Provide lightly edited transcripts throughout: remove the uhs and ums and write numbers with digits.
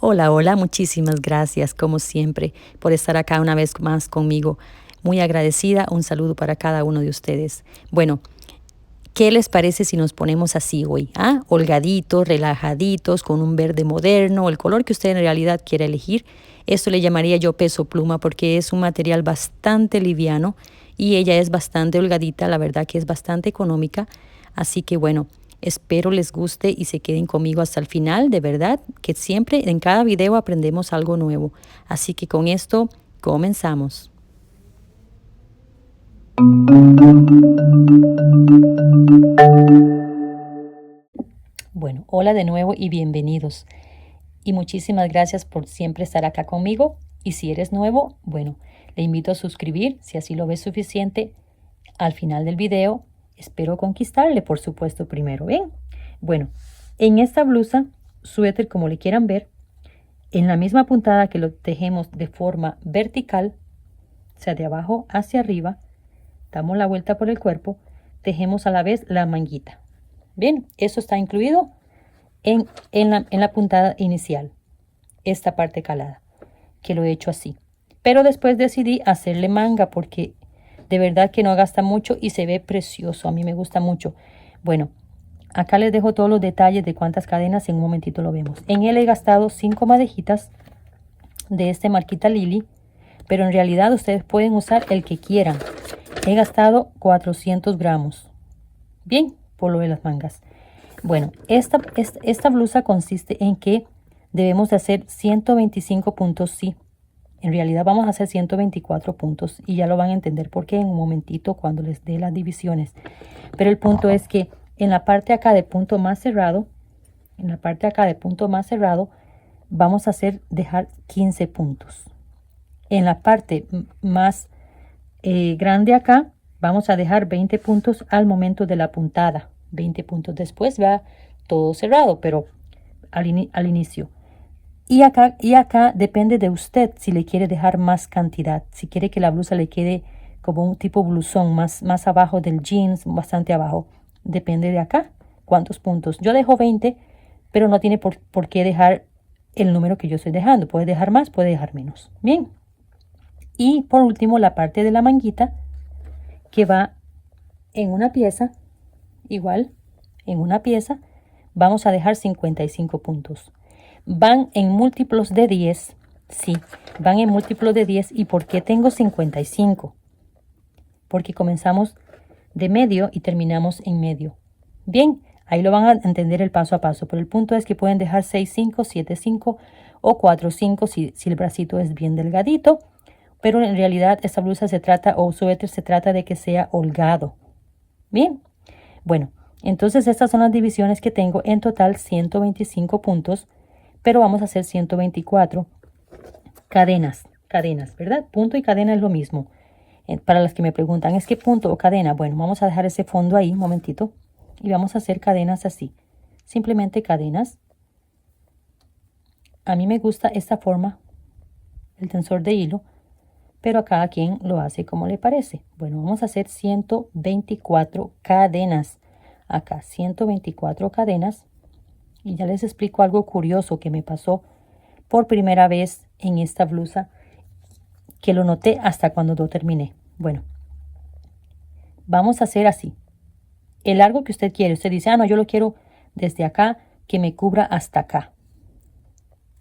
Hola, hola, muchísimas gracias como siempre por estar acá una vez más conmigo. Muy agradecida, un saludo para cada uno de ustedes. Bueno, ¿qué les parece si nos ponemos así hoy? Holgaditos, relajaditos, con un verde moderno, el color que usted en realidad quiera elegir. Esto le llamaría yo peso pluma porque es un material bastante liviano y ella es bastante holgadita, la verdad que es bastante económica. Así que bueno, espero les guste y se queden conmigo hasta el final, de verdad, que siempre en cada video aprendemos algo nuevo. Así que con esto comenzamos. Bueno, hola de nuevo y bienvenidos. Y muchísimas gracias por siempre estar acá conmigo. Y si eres nuevo, bueno, le invito a suscribir si así lo ves suficiente. Al final del video, espero conquistarle, por supuesto, primero. Bien, bueno, en esta blusa, suéter, como le quieran ver, en la misma puntada que lo tejemos de forma vertical, o sea, de abajo hacia arriba, damos la vuelta por el cuerpo, tejemos a la vez la manguita. Bien, eso está incluido en la puntada inicial, esta parte calada, que lo he hecho así. Pero después decidí hacerle manga porque de verdad que no gasta mucho y se ve precioso. A mí me gusta mucho. Bueno, acá les dejo todos los detalles de cuántas cadenas. En un momentito lo vemos. En él he gastado 5 madejitas de este marquita Lily, pero en realidad ustedes pueden usar el que quieran. He gastado 400 gramos. Bien, por lo de las mangas. Bueno, esta blusa consiste en que debemos de hacer 125 puntos, sí. En realidad vamos a hacer 124 puntos y ya lo van a entender por qué en un momentito cuando les dé las divisiones. Pero el punto es que en la parte acá de punto más cerrado, vamos a dejar 15 puntos. En la parte más grande acá, vamos a dejar 20 puntos al momento de la puntada. 20 puntos después va todo cerrado, pero al inicio. Y acá depende de usted si le quiere dejar más cantidad. Si quiere que la blusa le quede como un tipo blusón más abajo del jeans, bastante abajo. Depende de acá cuántos puntos. Yo dejo 20, pero no tiene por qué dejar el número que yo estoy dejando. Puede dejar más, puede dejar menos. Bien. Y por último la parte de la manguita que va en una pieza. Igual, en una pieza vamos a dejar 55 puntos. Van en múltiplos de 10. Sí, van en múltiplos de 10. ¿Y por qué tengo 55? Porque comenzamos de medio y terminamos en medio. Bien, ahí lo van a entender el paso a paso. Pero el punto es que pueden dejar 6-5, 7-5 o 4-5 si el bracito es bien delgadito. Pero en realidad esta blusa o suéter se trata de que sea holgado. Bien, bueno, entonces estas son las divisiones que tengo. En total 125 puntos. Pero vamos a hacer 124 cadenas, ¿verdad? Punto y cadena es lo mismo. Para las que me preguntan, ¿es qué punto o cadena? Bueno, vamos a dejar ese fondo ahí un momentito y vamos a hacer cadenas así. Simplemente cadenas. A mí me gusta esta forma, el tensor de hilo, pero a cada quien lo hace como le parece. Bueno, vamos a hacer 124 cadenas. Acá, 124 cadenas. Y ya les explico algo curioso que me pasó por primera vez en esta blusa, que lo noté hasta cuando lo terminé. Bueno, vamos a hacer así. El largo que usted quiere. Usted dice, no, yo lo quiero desde acá, que me cubra hasta acá.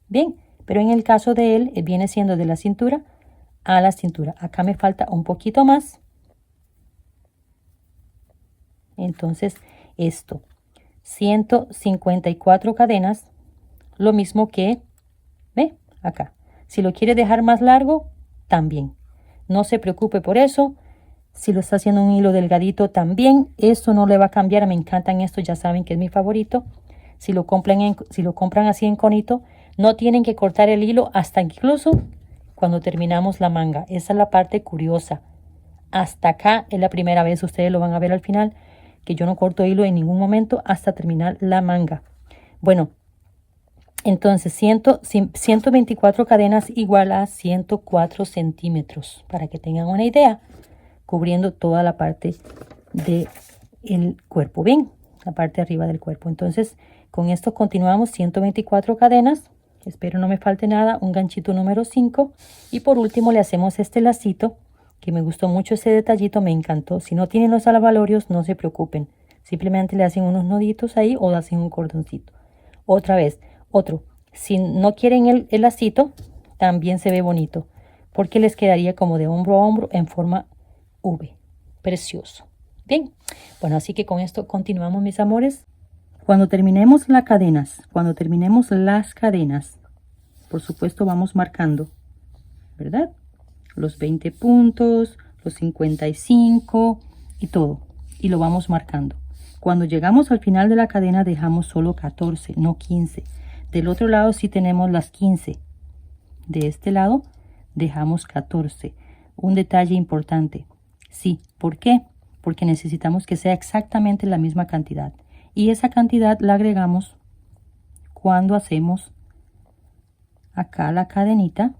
Bien, pero en el caso de él, viene siendo de la cintura a la cintura. Acá me falta un poquito más. Entonces, esto. 154 cadenas. Lo mismo que, ¿ve? Acá. Si lo quiere dejar más largo, también. No se preocupe por eso. Si lo está haciendo un hilo delgadito, también. Esto no le va a cambiar. Me encantan estos. Ya saben que es mi favorito. Si lo compran así en conito, no tienen que cortar el hilo hasta incluso cuando terminamos la manga. Esa es la parte curiosa. Hasta acá es la primera vez. Ustedes lo van a ver al final, que yo no corto hilo en ningún momento hasta terminar la manga. Bueno, entonces 124 cadenas igual a 104 centímetros, para que tengan una idea, cubriendo toda la parte del cuerpo. Bien, la parte de arriba del cuerpo. Entonces, con esto continuamos 124 cadenas. espero no me falte nada, un ganchito número 5 y por último le hacemos este lacito que me gustó mucho, ese detallito me encantó. Si no tienen los alabalorios no se preocupen, simplemente le hacen unos nuditos ahí o hacen un cordoncito. Otra vez, otro, si no quieren el lacito también se ve bonito porque les quedaría como de hombro a hombro en forma V, precioso. Bien, bueno, así que con esto continuamos, mis amores. Cuando terminemos las cadenas, por supuesto vamos marcando, ¿verdad? Los 20 puntos, los 55 y todo. Y lo vamos marcando. Cuando llegamos al final de la cadena dejamos solo 14, no 15. Del otro lado sí tenemos las 15. De este lado dejamos 14. Un detalle importante. Sí, ¿por qué? Porque necesitamos que sea exactamente la misma cantidad. Y esa cantidad la agregamos cuando hacemos acá la cadenita.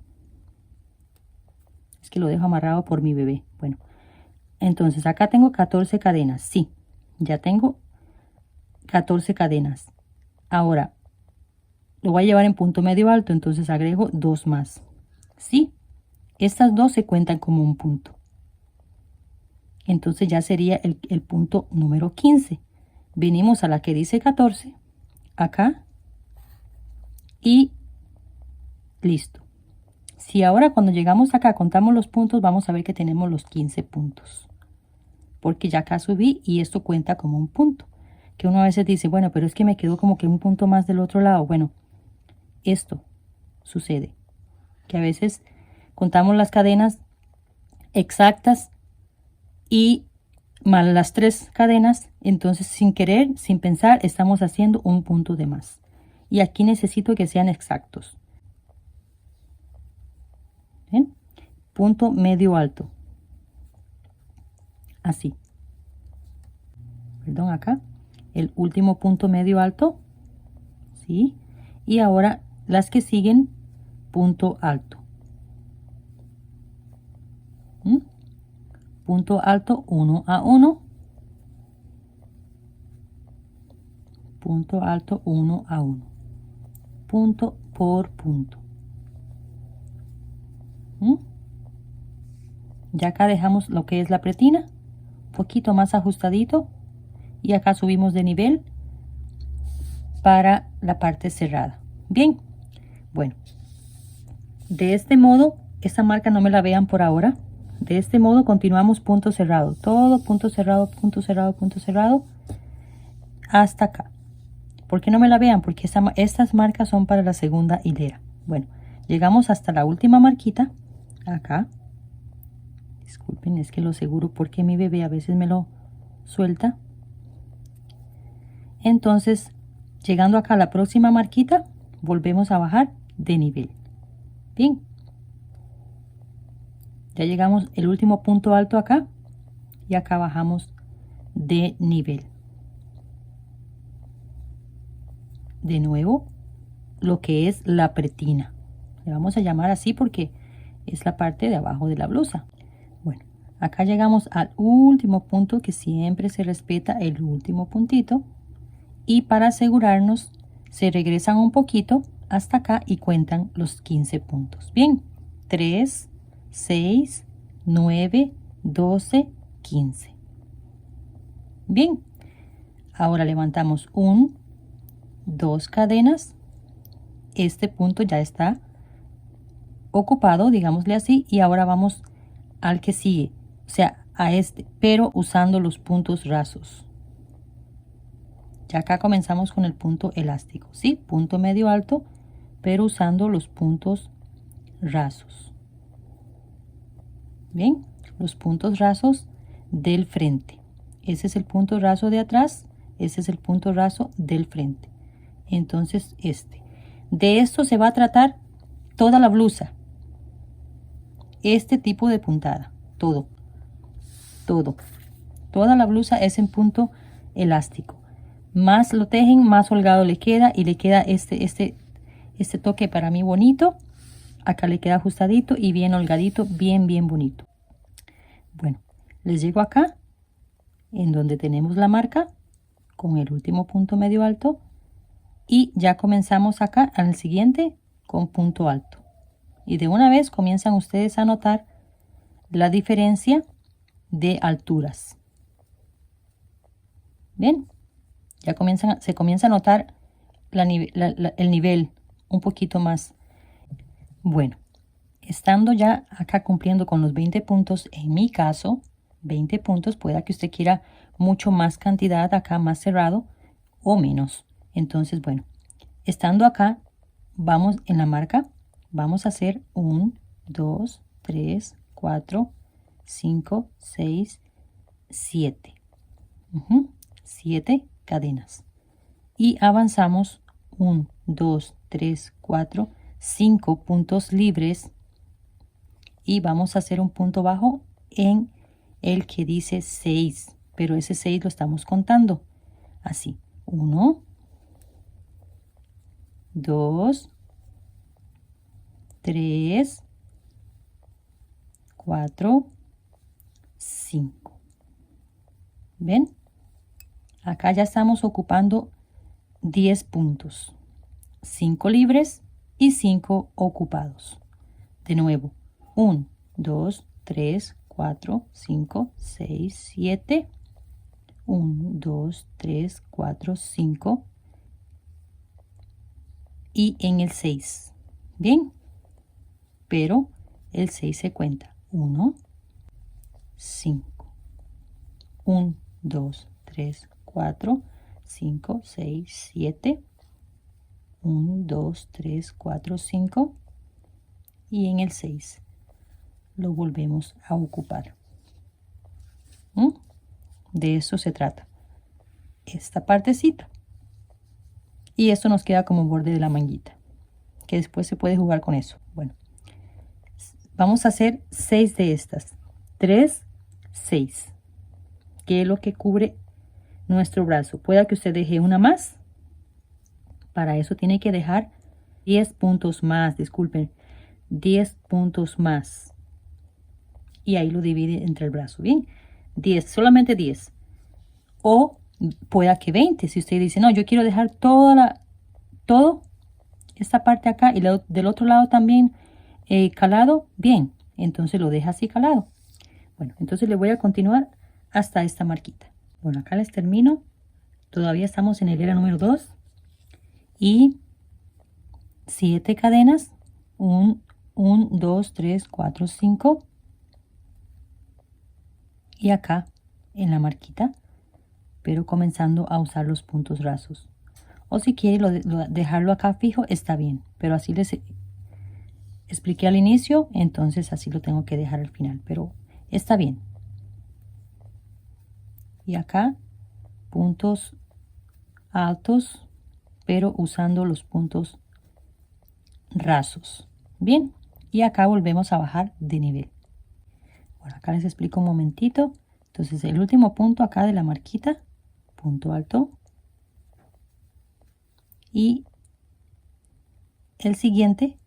Es que lo dejo amarrado por mi bebé. Bueno, entonces acá tengo 14 cadenas. Sí, ya tengo 14 cadenas. Ahora, lo voy a llevar en punto medio alto, entonces agrego 2 más. Sí, estas 2 se cuentan como un punto. Entonces ya sería el punto número 15. Venimos a la que dice 14, acá, y listo. Si ahora cuando llegamos acá contamos los puntos, vamos a ver que tenemos los 15 puntos. Porque ya acá subí y esto cuenta como un punto. Que uno a veces dice, bueno, pero es que me quedó como que un punto más del otro lado. Bueno, esto sucede. Que a veces contamos las cadenas exactas y más las 3 cadenas, entonces sin querer, sin pensar, estamos haciendo un punto de más. Y aquí necesito que sean exactos. ¿Ven? Punto medio alto. Así. Perdón, acá. El último punto medio alto. ¿Sí? Y ahora las que siguen, punto alto. Punto alto 1 a 1. Punto alto 1 a 1. Punto por punto. Ya acá dejamos lo que es la pretina, un poquito más ajustadito, y acá subimos de nivel para la parte cerrada. Bien, bueno, de este modo, esta marca no me la vean por ahora. De este modo continuamos punto cerrado, todo punto cerrado, punto cerrado, punto cerrado, hasta acá. ¿Por qué no me la vean? Porque estas marcas son para la segunda hilera. Bueno, llegamos hasta la última marquita, acá. Disculpen, es que lo seguro porque mi bebé a veces me lo suelta. Entonces, llegando acá a la próxima marquita, volvemos a bajar de nivel. Bien. Ya llegamos el último punto alto acá y acá bajamos de nivel. De nuevo, lo que es la pretina. Le vamos a llamar así porque es la parte de abajo de la blusa. Bueno, acá llegamos al último punto, que siempre se respeta el último puntito. Y para asegurarnos, se regresan un poquito hasta acá y cuentan los 15 puntos. Bien, 3, 6, 9, 12, 15. Bien, ahora levantamos 1, 2 cadenas. Este punto ya está ocupado, digámosle así, y ahora vamos al que sigue, o sea, a este, pero usando los puntos rasos. Ya acá comenzamos con el punto elástico, ¿sí? Punto medio alto, pero usando los puntos rasos. Bien, los puntos rasos del frente. Ese es el punto raso de atrás, ese es el punto raso del frente. Entonces, de esto se va a tratar toda la blusa. Este tipo de puntada, todo. Toda la blusa es en punto elástico. Más lo tejen, más holgado le queda y le queda este toque para mí bonito. Acá le queda ajustadito y bien holgadito, bien bonito. Bueno, les llego acá, en donde tenemos la marca, con el último punto medio alto. Y ya comenzamos acá al siguiente con punto alto. Y de una vez comienzan ustedes a notar la diferencia de alturas. Bien, ya se comienza a notar el nivel un poquito más. Bueno, estando ya acá cumpliendo con los 20 puntos, en mi caso, 20 puntos, pueda que usted quiera mucho más cantidad acá, más cerrado o menos. Entonces, bueno, estando acá, vamos en la marca, vamos a hacer 1, 2, 3, 4, 5, 6, 7. 7 cadenas. Y avanzamos 1, 2, 3, 4, 5 puntos libres. Y vamos a hacer un punto bajo en el que dice 6. Pero ese 6 lo estamos contando. Así. 1, 2, 3, 4, 5. ¿Ven? Acá ya estamos ocupando 10 puntos. 5 libres y 5 ocupados. De nuevo. 1, 2, 3, 4, 5, 6, 7. 1, 2, 3, 4, 5. Y en el 6. Bien. Pero el 6 se cuenta. 1, 5. 1, 2, 3, 4, 5, 6, 7. 1, 2, 3, 4, 5. Y en el 6 lo volvemos a ocupar. De eso se trata. Esta partecita. Y esto nos queda como borde de la manguita, que después se puede jugar con eso. Bueno, vamos a hacer 6 de estas. 3, 6. Que es lo que cubre nuestro brazo. Pueda que usted deje una más. Para eso tiene que dejar 10 puntos más. Disculpen. 10 puntos más. Y ahí lo divide entre el brazo. Bien. 10. Solamente 10. O pueda que 20. Si usted dice, no, yo quiero dejar todo esta parte acá y del otro lado también calado. Bien. Entonces lo deja así calado. Bueno, entonces le voy a continuar hasta esta marquita. Bueno, acá les termino. Todavía estamos en el hilera número 2. Y 7 cadenas. 1, 2, 3, 4, 5. Y acá en la marquita, pero comenzando a usar los puntos rasos. O si quiere dejarlo acá fijo, está bien. Pero así les expliqué al inicio, entonces así lo tengo que dejar al final. Pero está bien. Y acá puntos altos, pero usando los puntos rasos. Bien, y acá volvemos a bajar de nivel. Bueno, acá les explico un momentito. Entonces el último punto acá de la marquita, punto alto. Y el siguiente,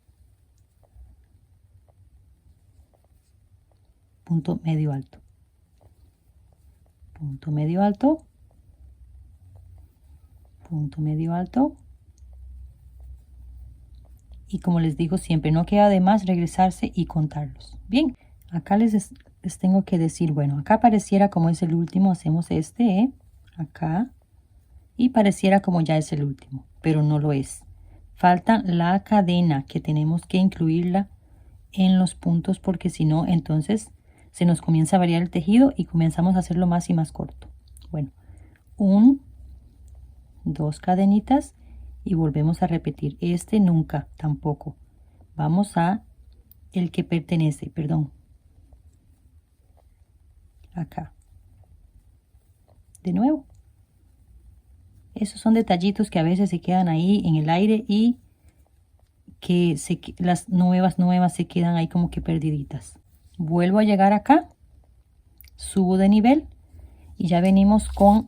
punto medio alto. Punto medio alto. Punto medio alto. Y como les digo siempre, no queda de más regresarse y contarlos. Bien, acá les tengo que decir, bueno, acá pareciera como es el último, hacemos este, acá. Y pareciera como ya es el último, pero no lo es. Falta la cadena que tenemos que incluirla en los puntos porque si no, entonces se nos comienza a variar el tejido y comenzamos a hacerlo más y más corto. Bueno, 2 cadenitas y volvemos a repetir. Este nunca, tampoco. Vamos a el que pertenece, perdón. Acá. De nuevo. Esos son detallitos que a veces se quedan ahí en el aire y que las nuevas se quedan ahí como que perdiditas. Vuelvo a llegar acá. Subo de nivel y ya venimos con...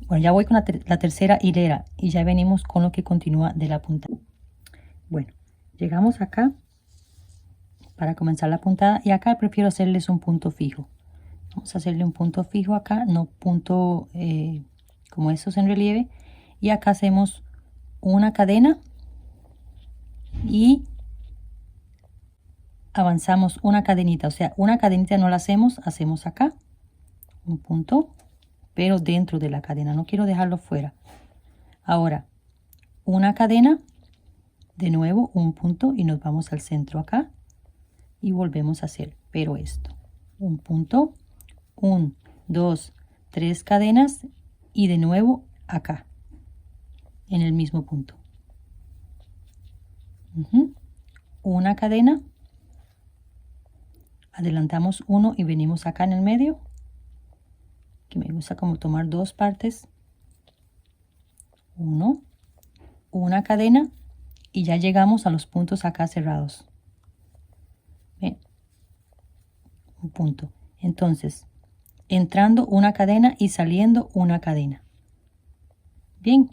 Bueno, ya voy con la tercera hilera y ya venimos con lo que continúa de la puntada. Bueno, llegamos acá para comenzar la puntada y acá prefiero hacerles un punto fijo. Vamos a hacerle un punto fijo acá, no punto como estos en relieve. Y acá hacemos una cadena y avanzamos una cadenita, o sea, una cadenita no la hacemos, hacemos acá un punto, pero dentro de la cadena, no quiero dejarlo fuera. Ahora, una cadena, de nuevo un punto y nos vamos al centro acá y volvemos a hacer, pero esto, un punto, 1, 2, 3 cadenas y de nuevo acá, en el mismo punto. Una cadena, adelantamos uno y venimos acá en el medio, que me gusta como tomar dos partes, uno, una cadena y ya llegamos a los puntos acá cerrados. ¿Ven? Un punto. Entonces, entrando una cadena y saliendo una cadena. Bien.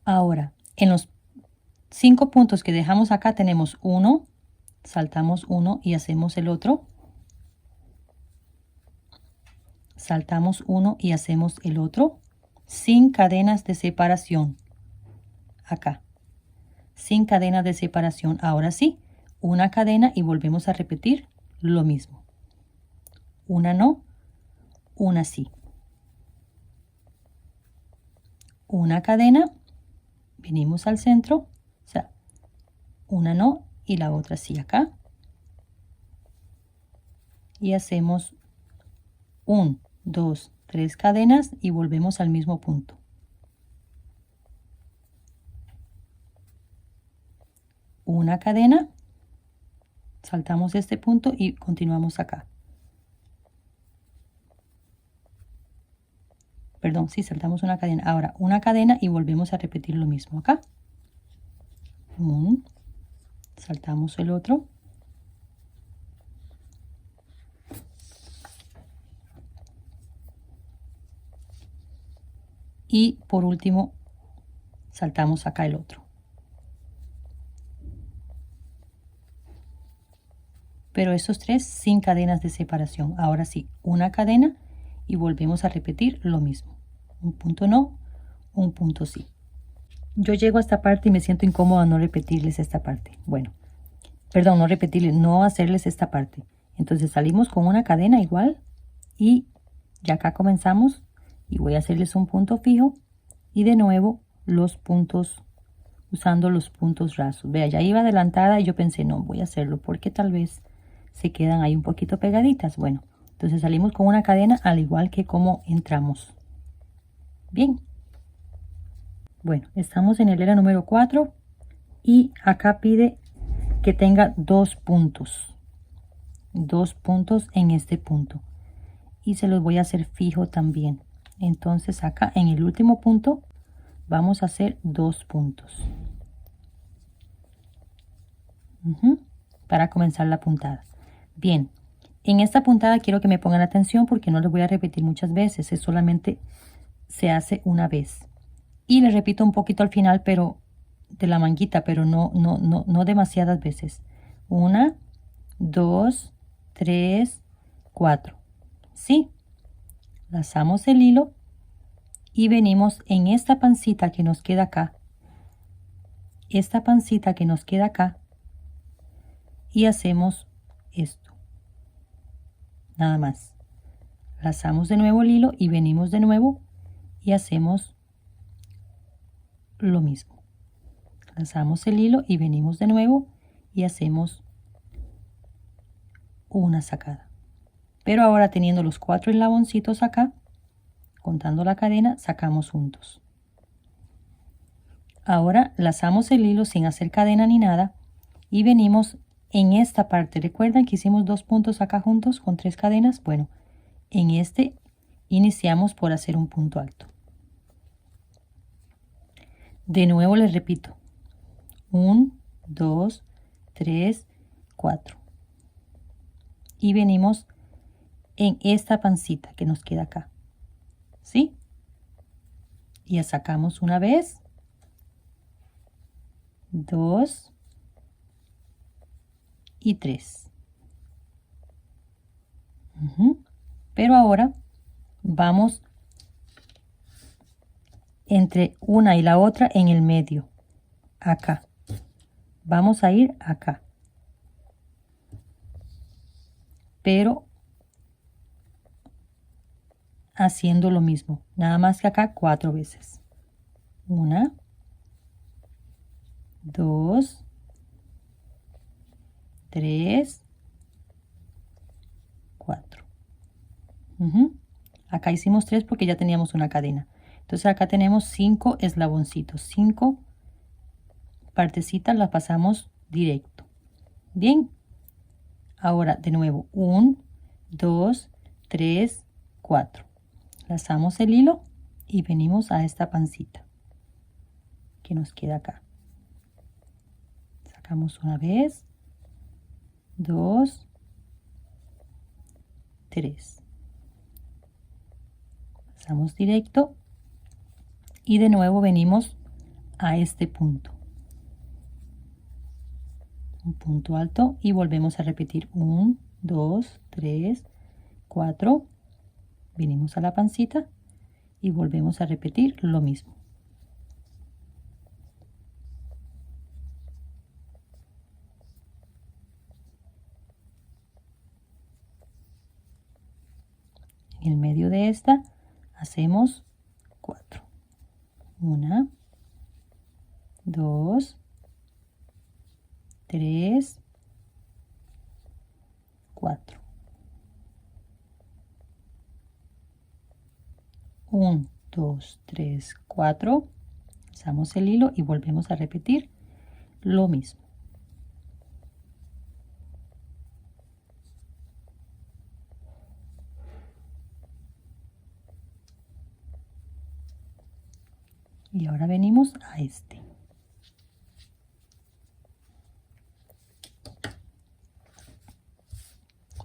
Ahora, en los 5 puntos que dejamos acá tenemos uno, saltamos uno y hacemos el otro. Saltamos uno y hacemos el otro sin cadenas de separación. Acá. Sin cadenas de separación. Ahora sí, una cadena y volvemos a repetir lo mismo. Una no, una sí. Una cadena, venimos al centro, o sea, una no y la otra sí acá. Y hacemos 1, 2, 3 cadenas y volvemos al mismo punto. Una cadena, saltamos este punto y continuamos acá. Perdón, sí, saltamos una cadena. Ahora, una cadena y volvemos a repetir lo mismo acá. Saltamos el otro. Y por último, saltamos acá el otro. Pero esos tres sin cadenas de separación. Ahora sí, una cadena y volvemos a repetir lo mismo. Un punto no, un punto sí. Yo llego a esta parte y me siento incómoda no repetirles esta parte. Bueno, perdón, no repetirles, no hacerles esta parte. Entonces salimos con una cadena igual y ya acá comenzamos y voy a hacerles un punto fijo y de nuevo los puntos, usando los puntos rasos. Vea, ya iba adelantada y yo pensé, no, voy a hacerlo porque tal vez se quedan ahí un poquito pegaditas. Bueno, entonces salimos con una cadena al igual que como entramos. Bien. Bueno, estamos en el hilera número 4 y acá pide que tenga 2 puntos. 2 puntos en este punto. Y se los voy a hacer fijo también. Entonces acá en el último punto vamos a hacer 2 puntos. Para comenzar la puntada. Bien, en esta puntada quiero que me pongan atención porque no les voy a repetir muchas veces. Es solamente se hace una vez. Y les repito un poquito al final, pero de la manguita, pero no demasiadas veces. 1, 2, 3, 4. ¿Sí? Lazamos el hilo y venimos en esta pancita que nos queda acá. Esta pancita que nos queda acá. Y hacemos esto. Nada más. Lazamos de nuevo el hilo y venimos de nuevo y hacemos lo mismo. Lazamos el hilo y venimos de nuevo y hacemos una sacada. Pero ahora teniendo los 4 eslaboncitos acá, contando la cadena, sacamos juntos. Ahora lazamos el hilo sin hacer cadena ni nada y venimos en esta parte. ¿Recuerdan que hicimos 2 puntos acá juntos con 3 cadenas? Bueno, en este iniciamos por hacer un punto alto. De nuevo les repito. 1, 2, 3, 4. Y venimos en esta pancita que nos queda acá. ¿Sí? Y ya sacamos una vez. 2 y 3. Pero ahora vamos entre una y la otra en el medio, acá. Vamos a ir acá, pero haciendo lo mismo, nada más que acá 4 veces. 1, 2, 3, 4. Acá hicimos 3 porque ya teníamos una cadena. Entonces acá tenemos 5 eslaboncitos, 5 partecitas las pasamos directo. Bien, ahora de nuevo 1, 2, 3, 4. Lazamos el hilo y venimos a esta pancita que nos queda acá. Sacamos una vez, 2, 3. Pasamos directo y de nuevo venimos a este punto. Un punto alto y volvemos a repetir 1, 2, 3, 4. Venimos a la pancita y volvemos a repetir lo mismo. En el medio de esta hacemos 4. 1, 2, 3, 4. 1, 2, 3, 4. Pasamos el hilo y volvemos a repetir lo mismo. Y ahora venimos a este.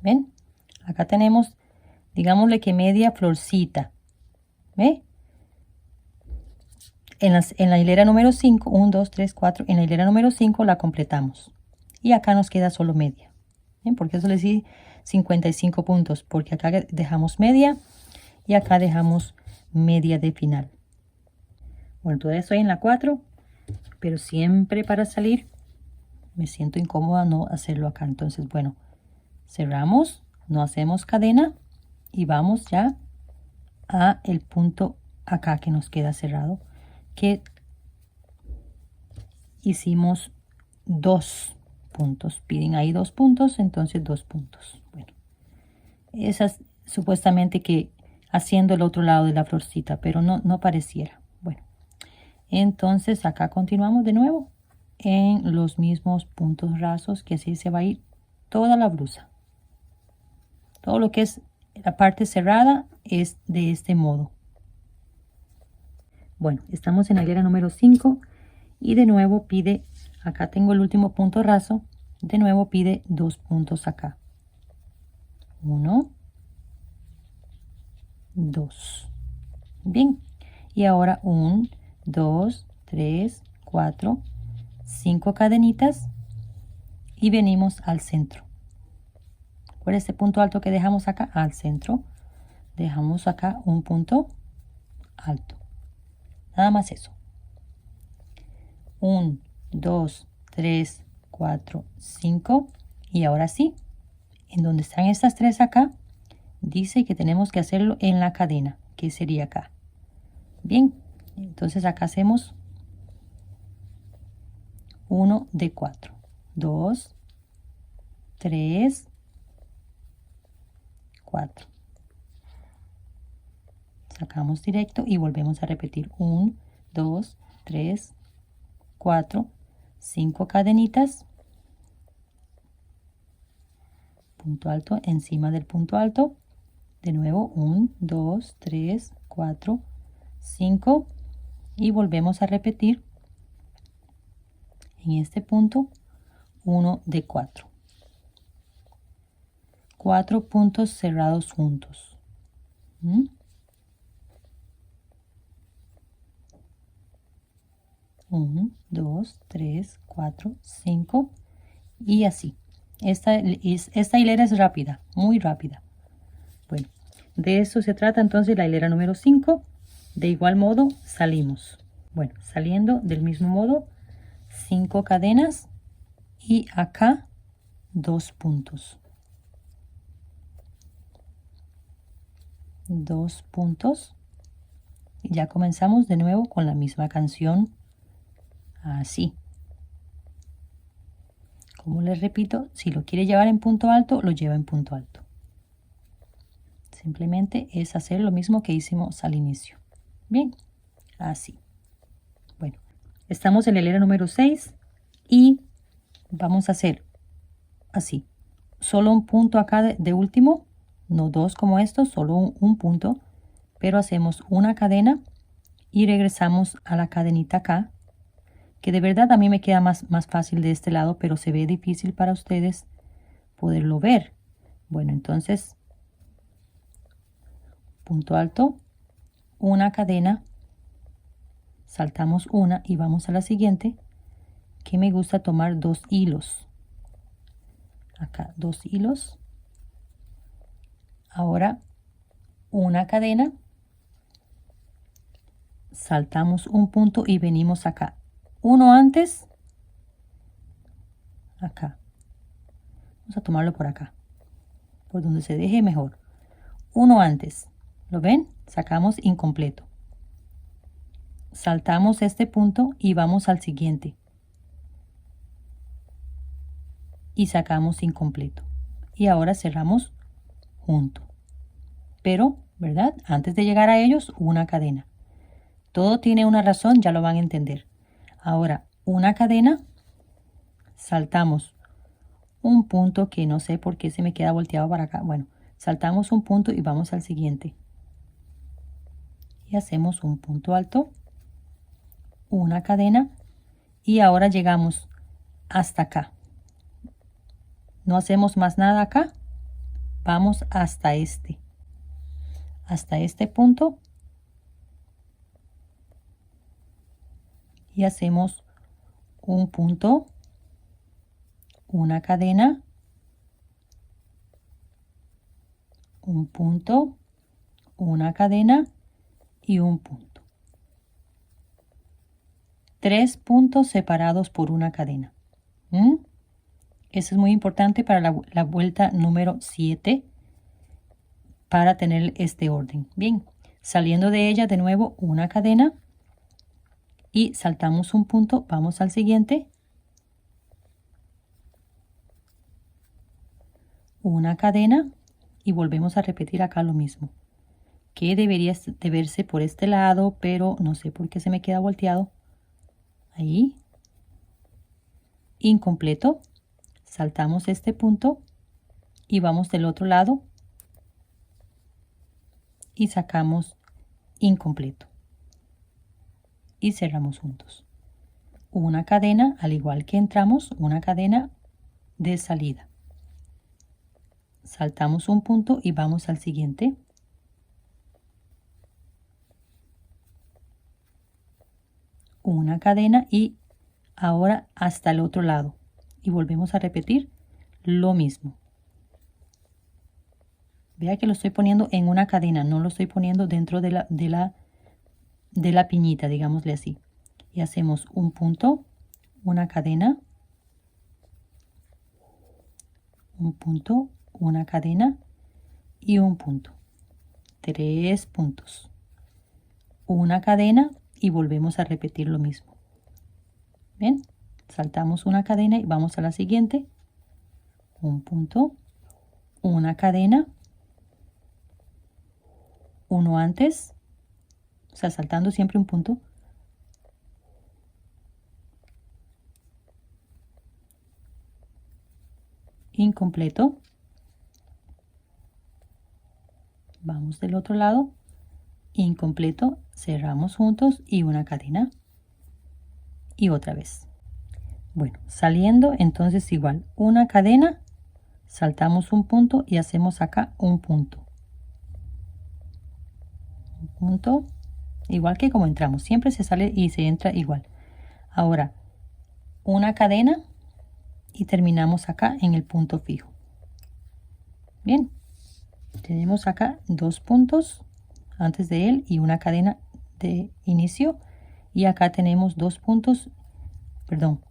¿Ven? Acá tenemos, digámosle que media florcita. ¿Ve? En la hilera número 5, 1, 2, 3, 4, en la hilera número 5 la completamos. Y acá nos queda solo media. ¿Ven? Porque eso les di 55 puntos, porque acá dejamos media y acá dejamos media de final. Bueno, todavía estoy en la 4, pero siempre para salir me siento incómoda no hacerlo acá. Entonces, bueno, cerramos, no hacemos cadena y vamos ya a el punto acá que nos queda cerrado, que hicimos 2 puntos. Piden ahí 2 puntos, entonces 2 puntos. Bueno, esas supuestamente que haciendo el otro lado de la florcita, pero no pareciera. Bueno, entonces acá continuamos de nuevo en los mismos puntos rasos, que así se va a ir toda la blusa. Todo lo que es la parte cerrada es de este modo. Bueno, estamos en la hilera número 5 y de nuevo pide, acá tengo el último punto raso, de nuevo pide 2 puntos acá. 1, 2. Bien, y ahora 1, 2, 3, 4, 5 cadenitas y venimos al centro. Por este punto alto que dejamos acá, al centro, dejamos acá un punto alto. Nada más eso. 1, 2, 3, 4, 5. Y ahora sí, en donde están estas 3 acá, dice que tenemos que hacerlo en la cadena, que sería acá. Bien, entonces acá hacemos 1 de 4. 2, 3, 4. Sacamos directo y volvemos a repetir 1, 2, 3, 4, 5 cadenitas, punto alto encima del punto alto, de nuevo 1, 2, 3, 4, 5 y volvemos a repetir en este punto 1 de 4. 4 puntos cerrados juntos. 1, 2, 3, 4, 5 y así. Esta hilera es rápida, muy rápida. Bueno, de eso se trata entonces la hilera número 5. De igual modo salimos. Bueno, saliendo del mismo modo, 5 cadenas y acá 2 puntos. 2 puntos. Y ya comenzamos de nuevo con la misma canción. Así. Como les repito, si lo quiere llevar en punto alto, lo lleva en punto alto. Simplemente es hacer lo mismo que hicimos al inicio. Bien, así. Bueno, estamos en el hilera número 6 y vamos a hacer así. Solo un punto acá de último, no dos como estos, solo un punto. Pero hacemos una cadena y regresamos a la cadenita acá. Que de verdad a mí me queda más fácil de este lado, pero se ve difícil para ustedes poderlo ver. Bueno, entonces, punto alto, una cadena, saltamos una y vamos a la siguiente, que me gusta tomar 2 hilos. Acá, 2 hilos. Ahora, una cadena, saltamos un punto y venimos acá. Uno antes, acá. Vamos a tomarlo por acá, por donde se deje mejor. Uno antes, ¿lo ven? Sacamos incompleto. Saltamos este punto y vamos al siguiente. Y sacamos incompleto. Y ahora cerramos junto. Pero, ¿verdad? Antes de llegar a ellos, una cadena. Todo tiene una razón, ya lo van a entender. Ahora, una cadena, saltamos un punto que no sé por qué se me queda volteado para acá. Bueno, saltamos un punto y vamos al siguiente. Y hacemos un punto alto, una cadena y ahora llegamos hasta acá. No hacemos más nada acá. Vamos hasta este punto y hacemos un punto, una cadena, un punto, una cadena y un punto. 3 puntos separados por una cadena. Eso es muy importante para la vuelta número 7 para tener este orden. Bien, saliendo de ella de nuevo una cadena y saltamos un punto, vamos al siguiente. Una cadena y volvemos a repetir acá lo mismo. Que debería de verse por este lado, pero no sé por qué se me queda volteado. Ahí. Incompleto. Saltamos este punto y vamos del otro lado y sacamos incompleto y cerramos juntos. Una cadena, al igual que entramos, una cadena de salida. Saltamos un punto y vamos al siguiente. Una cadena y ahora hasta el otro lado. Y volvemos a repetir lo mismo. Vea que lo estoy poniendo en una cadena, no lo estoy poniendo dentro de la piñita, digámosle así. Y hacemos un punto, una cadena, un punto, una cadena y un punto. 3 puntos. Una cadena y volvemos a repetir lo mismo. ¿Ven? Saltamos una cadena y vamos a la siguiente. Un punto, una cadena, uno antes, o sea, saltando siempre un punto. Incompleto. Vamos del otro lado. Incompleto. Cerramos juntos y una cadena. Y otra vez. Bueno, saliendo entonces igual. Una cadena. Saltamos un punto y hacemos acá un punto. Un punto. Igual que como entramos. Siempre se sale y se entra igual. Ahora, una cadena. Y terminamos acá en el punto fijo. Bien. Tenemos acá 2 puntos antes de él y una cadena de inicio y acá tenemos 2 puntos, perdón,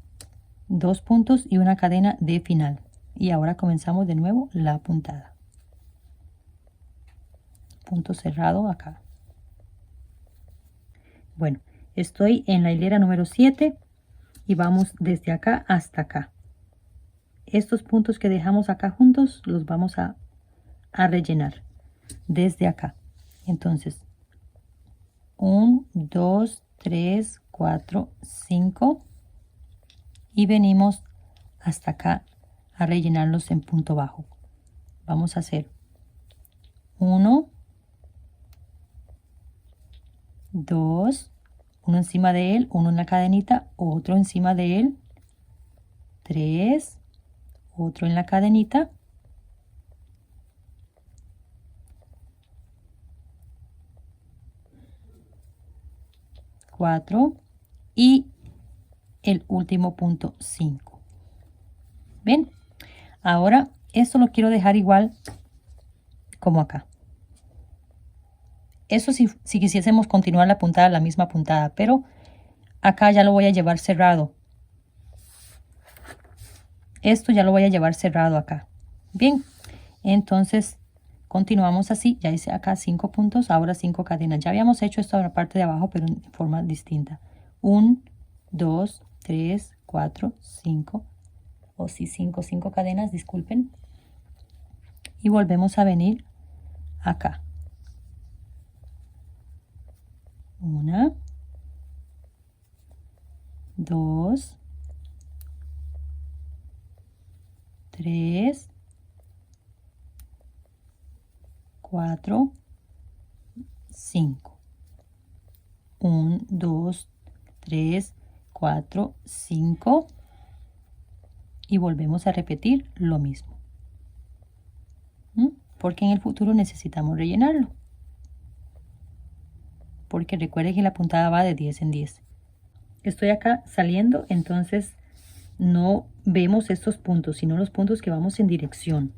2 puntos y una cadena de final. Y ahora comenzamos de nuevo la puntada. Punto cerrado acá. Bueno, estoy en la hilera número 7 y vamos desde acá hasta acá. Estos puntos que dejamos acá juntos los vamos a rellenar desde acá. Entonces 1, 2, 3, 4, 5 y venimos hasta acá a rellenarlos en punto bajo. Vamos a hacer 1, 2, uno encima de él, uno en la cadenita, otro encima de él, 3, otro en la cadenita, 4 y el último punto 5. ¿Ven? Ahora esto lo quiero dejar igual como acá. Eso si quisiésemos continuar la puntada, la misma puntada, pero acá ya lo voy a llevar cerrado. Esto ya lo voy a llevar cerrado acá. Bien, entonces continuamos así. Ya hice acá 5 puntos, ahora 5 cadenas. Ya habíamos hecho esto en la parte de abajo, pero en forma distinta. 1, 2, 3, 4, 5. O sí, 5 cadenas, disculpen. Y volvemos a venir acá. 1, 2, 3, 4, 5. 1, 2, 3, 4, 5. Y volvemos a repetir lo mismo. Porque en el futuro necesitamos rellenarlo. Porque recuerde que la puntada va de 10 en 10. Estoy acá saliendo, entonces no vemos estos puntos, sino los puntos que vamos en dirección.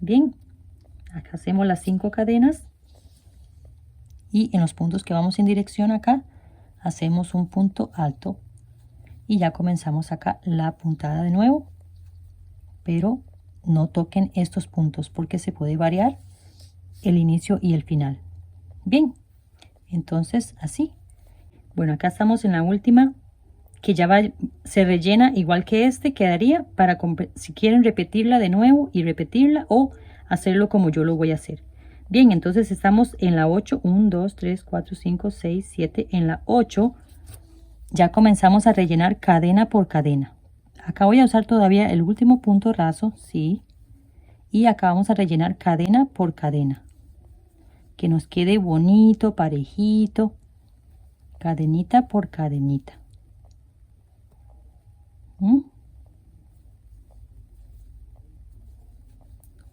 Bien, acá hacemos las 5 cadenas y en los puntos que vamos en dirección acá hacemos un punto alto y ya comenzamos acá la puntada de nuevo, pero no toquen estos puntos porque se puede variar el inicio y el final. Bien, entonces así. Bueno, acá estamos en la última, que ya se rellena igual que este. Quedaría para si quieren repetirla de nuevo y repetirla o hacerlo como yo lo voy a hacer. Bien, entonces estamos en la 8. 1, 2, 3, 4, 5, 6, 7. En la 8 ya comenzamos a rellenar cadena por cadena. Acá voy a usar todavía el último punto raso, sí. Y acá vamos a rellenar cadena por cadena. Que nos quede bonito, parejito. Cadenita por cadenita.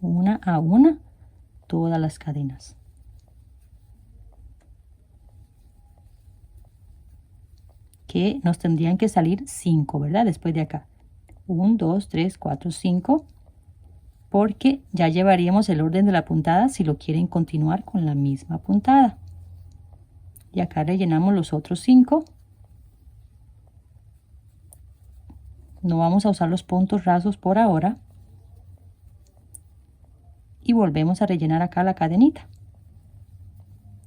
Una a una, todas las cadenas. Que nos tendrían que salir 5, ¿verdad? Después de acá. 1, 2, 3, 4, 5. Porque ya llevaríamos el orden de la puntada si lo quieren continuar con la misma puntada. Y acá rellenamos los otros 5. No vamos a usar los puntos rasos por ahora. Y volvemos a rellenar acá la cadenita.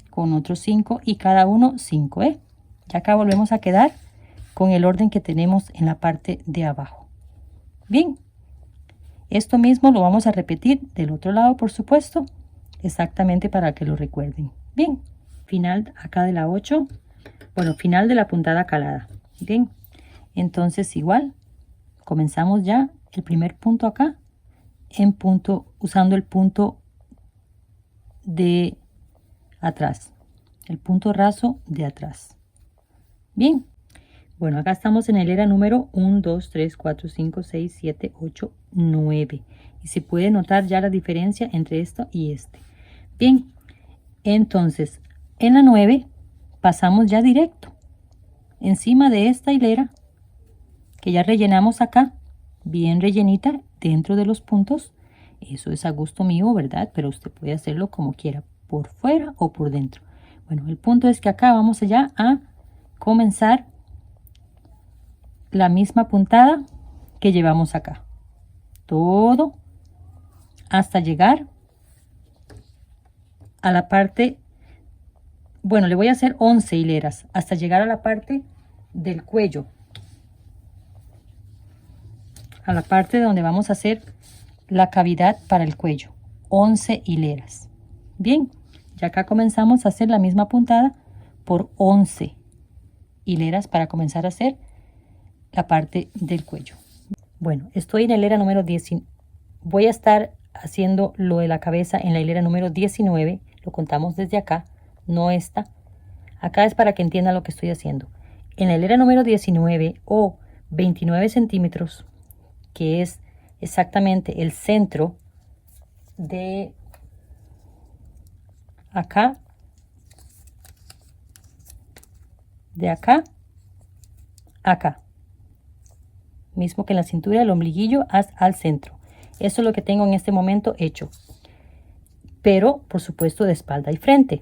Con otros 5 y cada uno 5, ¿eh? Ya acá volvemos a quedar con el orden que tenemos en la parte de abajo. Bien. Esto mismo lo vamos a repetir del otro lado, por supuesto. Exactamente para que lo recuerden. Bien. Final acá de la 8. Bueno, final de la puntada calada. Bien. Entonces igual. Comenzamos ya el primer punto acá. En punto, usando el punto de atrás. El punto raso de atrás. Bien. Bueno, acá estamos en la hilera número 1, 2, 3, 4, 5, 6, 7, 8, 9. Y se puede notar ya la diferencia entre esto y este. Bien, entonces en la 9 pasamos ya directo encima de esta hilera que ya rellenamos acá, bien rellenita dentro de los puntos. Eso es a gusto mío, ¿verdad? Pero usted puede hacerlo como quiera, por fuera o por dentro. Bueno, el punto es que acá vamos ya a comenzar la misma puntada que llevamos acá. Todo hasta llegar a la parte, bueno, le voy a hacer 11 hileras hasta llegar a la parte del cuello, a la parte donde vamos a hacer la cavidad para el cuello. 11 hileras. Bien, ya acá comenzamos a hacer la misma puntada por 11 hileras para comenzar a hacer la parte del cuello. Bueno, estoy en la hilera número 10. Voy a estar haciendo lo de la cabeza en la hilera número 19. Lo contamos desde acá, no esta. Acá es para que entiendan lo que estoy haciendo. En la hilera número 19 o 29 centímetros, que es exactamente el centro de acá, de acá, acá. Mismo que en la cintura, el ombliguillo al centro. Eso es lo que tengo en este momento hecho. Pero, por supuesto, de espalda y frente.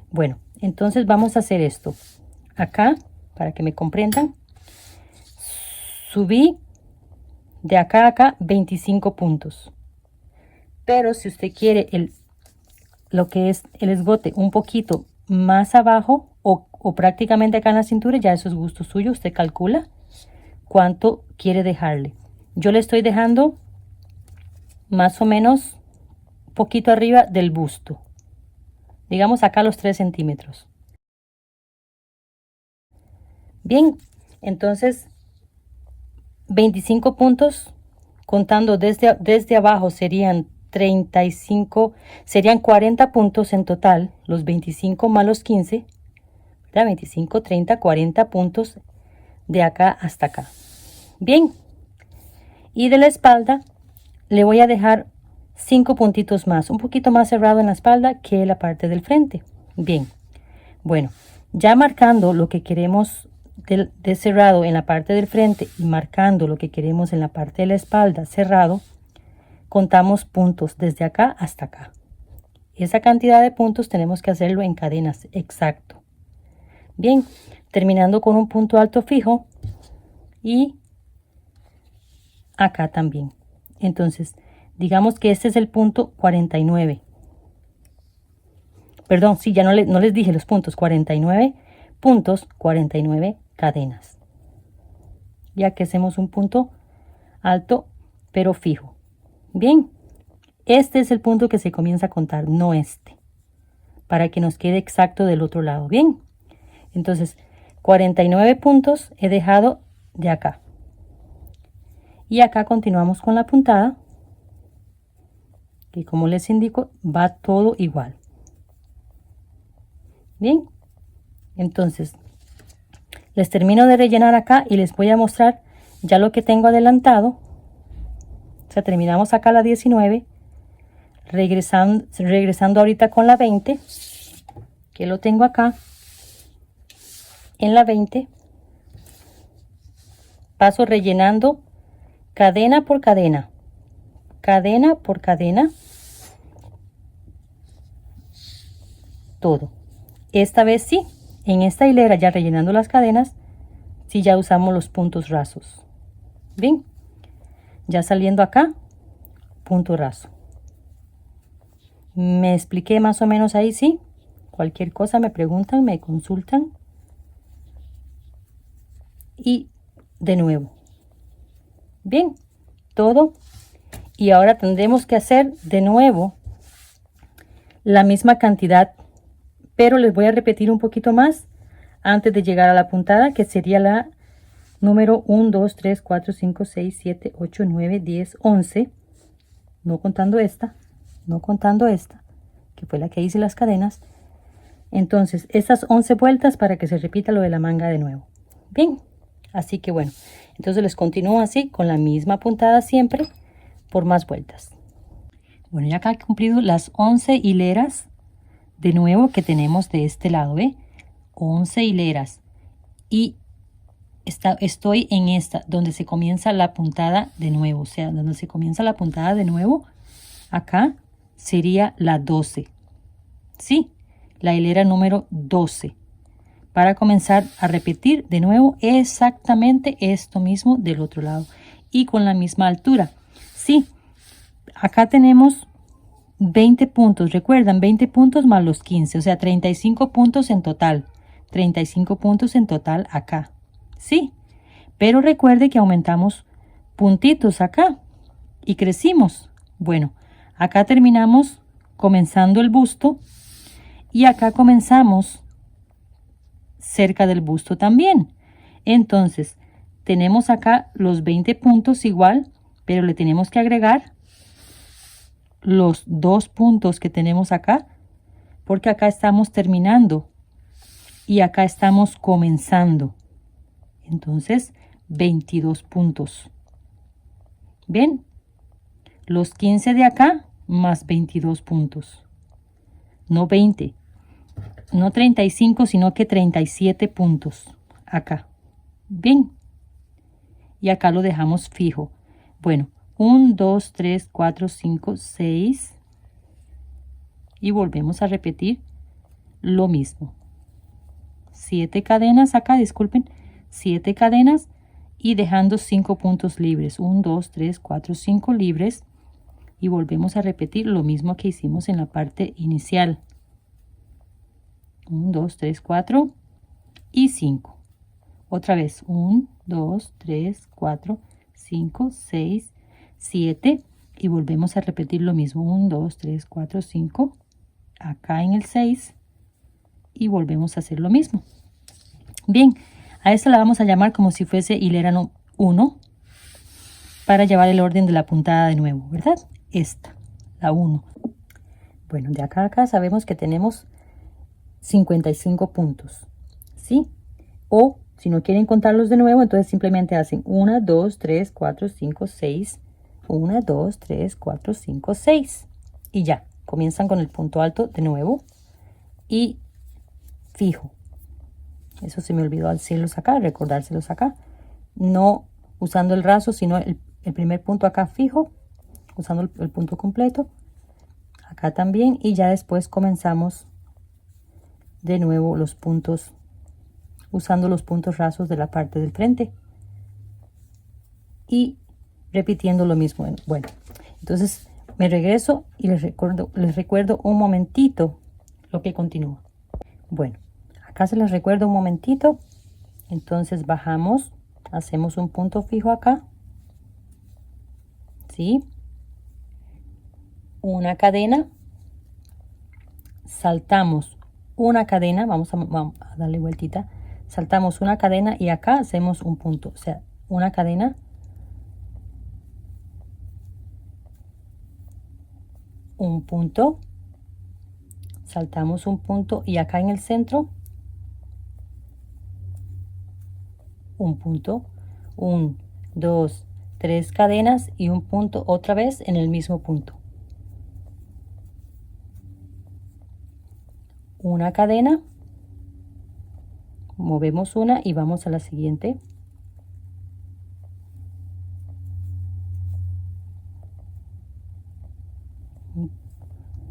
Bueno, entonces vamos a hacer esto. Acá, para que me comprendan, subí de acá a acá 25 puntos. Pero si usted quiere lo que es el escote un poquito más abajo o prácticamente acá en la cintura, ya eso es gusto suyo. Usted calcula cuánto quiere dejarle. Yo le estoy dejando más o menos poquito arriba del busto, digamos acá los 3 centímetros. Bien, entonces 25 puntos contando desde abajo serían 35, serían 40 puntos en total, los 25 más los 15, ¿verdad? 25, 30, 40 puntos de acá hasta acá. Bien, y de la espalda le voy a dejar 5 puntitos más, un poquito más cerrado en la espalda que la parte del frente. Bien, bueno, ya marcando lo que queremos de cerrado en la parte del frente y marcando lo que queremos en la parte de la espalda cerrado, contamos puntos desde acá hasta acá. Esa cantidad de puntos tenemos que hacerlo en cadenas, exacto. Bien, terminando con un punto alto fijo y acá también. Entonces, digamos que este es el punto 49. Perdón, sí, ya no les dije los puntos. 49 puntos, 49 cadenas. Ya que hacemos un punto alto, pero fijo. Bien, este es el punto que se comienza a contar, no este. Para que nos quede exacto del otro lado. Bien, entonces 49 puntos he dejado de acá. Y acá continuamos con la puntada. Y como les indico, va todo igual. Bien, entonces les termino de rellenar acá y les voy a mostrar ya lo que tengo adelantado. O sea, terminamos acá la 19, regresando ahorita con la 20, que lo tengo acá. En la 20 paso rellenando cadena por cadena, cadena por cadena, todo. Esta vez sí, en esta hilera ya rellenando las cadenas, sí ya usamos los puntos rasos. Bien, ya saliendo acá, punto raso. Me expliqué más o menos ahí, sí. Cualquier cosa me preguntan, me consultan. Y de nuevo. Bien, todo. Y ahora tendremos que hacer de nuevo la misma cantidad, pero les voy a repetir un poquito más antes de llegar a la puntada, que sería la número 1, 2, 3, 4, 5, 6, 7, 8, 9, 10, 11. No contando esta, que fue la que hice las cadenas. Entonces, estas 11 vueltas para que se repita lo de la manga de nuevo. Bien, así que bueno, entonces les continúo así con la misma puntada siempre por más vueltas. Bueno, ya acá he cumplido las 11 hileras de nuevo que tenemos de este lado, ¿ve? 11 hileras y estoy en esta donde se comienza la puntada de nuevo, o sea, donde se comienza la puntada de nuevo, acá sería la 12. Sí, la hilera número 12 para comenzar a repetir de nuevo exactamente esto mismo del otro lado y con la misma altura. Sí, acá tenemos 20 puntos, recuerdan, 20 puntos más los 15, o sea, 35 puntos en total. 35 puntos en total acá. Sí, pero recuerde que aumentamos puntitos acá y crecimos. Bueno, acá terminamos comenzando el busto y acá comenzamos cerca del busto también. Entonces, tenemos acá los 20 puntos igual, pero le tenemos que agregar los 2 puntos que tenemos acá, porque acá estamos terminando y acá estamos comenzando. Entonces, 22 puntos. ¿Ven? Los 15 de acá más 22 puntos. No 20, no 35, sino que 37 puntos acá. Bien. Y acá lo dejamos fijo. Bueno, 1, 2, 3, 4, 5, 6. Y volvemos a repetir lo mismo. 7 cadenas acá, disculpen. 7 cadenas y dejando 5 puntos libres. 1, 2, 3, 4, 5 libres. Y volvemos a repetir lo mismo que hicimos en la parte inicial. 1, 2, 3, 4 y 5. Otra vez, 1, 2, 3, 4, 5, 6, 7 y volvemos a repetir lo mismo. 1, 2, 3, 4, 5, acá en el 6 y volvemos a hacer lo mismo. Bien, a esta la vamos a llamar como si fuese hilera 1 para llevar el orden de la puntada de nuevo, ¿verdad? Esta, la 1. Bueno, de acá a acá sabemos que tenemos 55 puntos, ¿sí? O si no quieren contarlos de nuevo, entonces simplemente hacen 1, 2, 3, 4, 5, 6. 1, 2, 3, 4, 5, 6. Y ya, comienzan con el punto alto de nuevo y fijo. Eso se me olvidó decirlos acá, recordárselos acá. No usando el raso, sino el primer punto acá fijo, usando el punto completo. Acá también y ya después comenzamos de nuevo los puntos usando los puntos rasos de la parte del frente y repitiendo lo mismo. Bueno, entonces me regreso y les recuerdo un momentito lo que continúa. Bueno, acá se les recuerdo un momentito. Entonces bajamos, hacemos un punto fijo acá, ¿sí? Una cadena, saltamos una cadena, vamos a darle vueltita. Saltamos una cadena y acá hacemos un punto, o sea, una cadena, un punto, saltamos un punto y acá en el centro, un punto, 1, 2, 3 cadenas y un punto otra vez en el mismo punto. Una cadena, movemos una y vamos a la siguiente.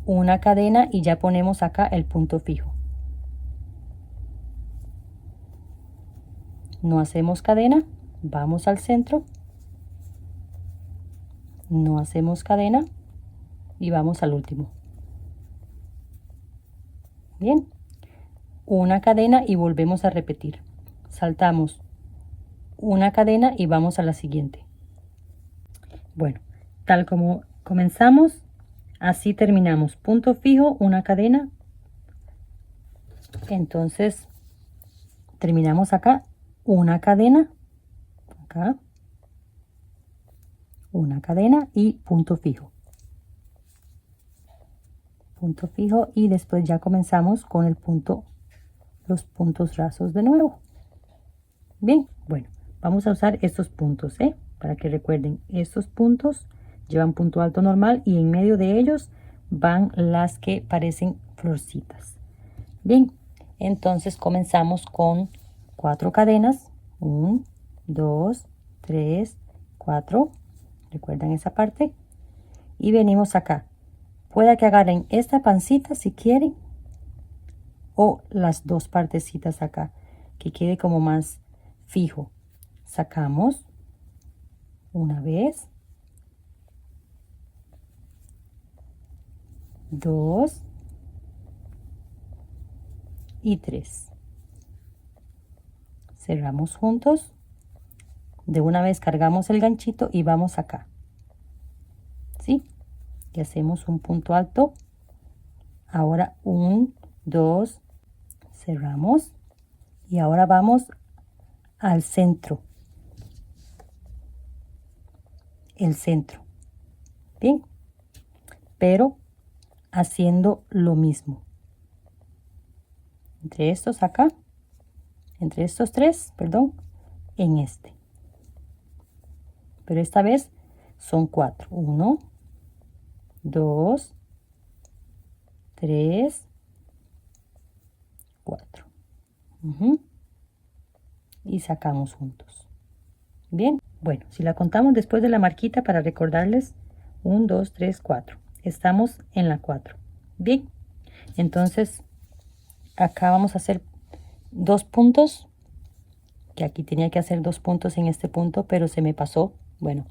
Una cadena y ya ponemos acá el punto fijo. No hacemos cadena, vamos al centro, no hacemos cadena y vamos al último. Bien, una cadena y volvemos a repetir. Saltamos una cadena y vamos a la siguiente. Bueno, tal como comenzamos, así terminamos. Punto fijo, una cadena. Entonces, terminamos acá, una cadena, acá, una cadena y punto fijo. Punto fijo y después ya comenzamos con el punto, los puntos rasos de nuevo. Bien, bueno, vamos a usar estos puntos, para que recuerden, estos puntos llevan punto alto normal y en medio de ellos van las que parecen florcitas. Bien, entonces comenzamos con 4 cadenas, 1, 2, 3, 4, recuerdan esa parte, y venimos acá. Puede que agarren esta pancita si quieren o las dos partecitas acá, que quede como más fijo. Sacamos una vez, dos y tres. Cerramos juntos. De una vez cargamos el ganchito y vamos acá. ¿Sí? Y hacemos un punto alto. Ahora 1, 2, cerramos. Y ahora vamos al centro. El centro. Bien. Pero haciendo lo mismo. Entre estos acá. Entre estos tres, perdón. En este. Pero esta vez son 4. 1, 2, 3, 4. Y sacamos juntos. Bien, bueno, si la contamos después de la marquita para recordarles, 1, 2, 3, 4. Estamos en la 4. Bien, entonces acá vamos a hacer 2 puntos, que aquí tenía que hacer 2 puntos en este punto, pero se me pasó. Bueno,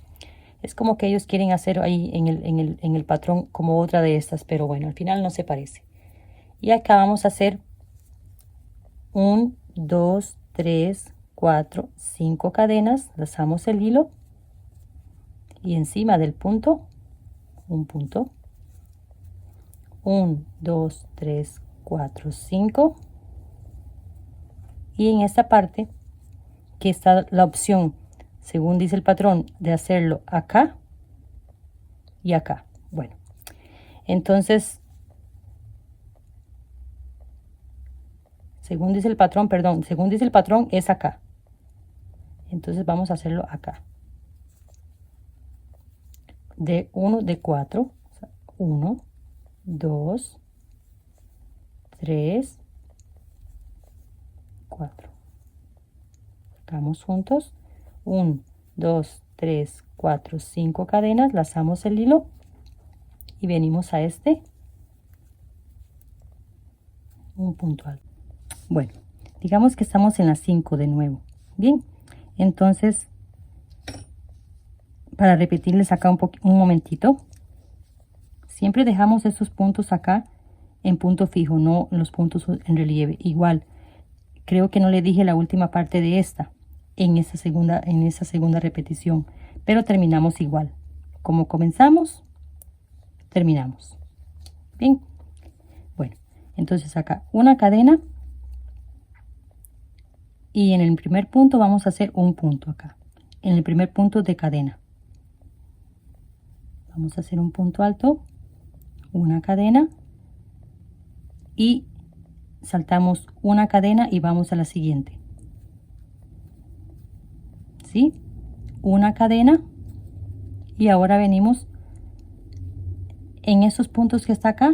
es como que ellos quieren hacer ahí en el patrón como otra de estas, pero bueno, al final no se parece. Y acá vamos a hacer 1, 2, 3, 4, 5 cadenas, lazamos el hilo y encima del punto, un punto, 1, 2, 3, 4, 5, y en esta parte que está la opción, según dice el patrón, de hacerlo acá y acá. Bueno, entonces, según dice el patrón, perdón, según dice el patrón es acá. Entonces vamos a hacerlo acá. De 1, de 4, 1, 2, 3, 4. Sacamos juntos 1, 2, 3, 4, 5 cadenas, lazamos el hilo y venimos a este, un punto alto. Bueno, digamos que estamos en las 5 de nuevo. Bien, entonces para repetirles acá un momentito, siempre dejamos estos puntos acá en punto fijo, no los puntos en relieve. Igual, creo que no le dije la última parte de esta en esa segunda repetición, pero terminamos igual. Como comenzamos, terminamos. Bien, bueno, entonces acá una cadena y en el primer punto vamos a hacer un punto acá, en el primer punto de cadena. Vamos a hacer un punto alto, una cadena y saltamos una cadena y vamos a la siguiente. ¿Sí? Una cadena y ahora venimos en esos puntos que está acá,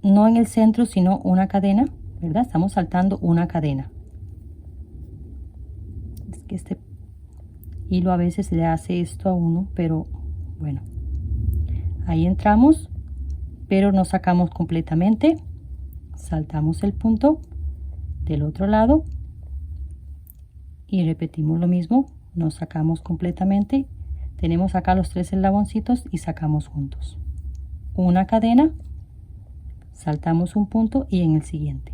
no en el centro, sino una cadena, ¿verdad? Estamos saltando una cadena. Es que este hilo a veces le hace esto a uno, pero bueno. Ahí entramos, pero no sacamos completamente. Saltamos el punto del otro lado y repetimos lo mismo. Nos sacamos completamente. Tenemos acá los 3 eslaboncitos y sacamos juntos. Una cadena, saltamos un punto y en el siguiente.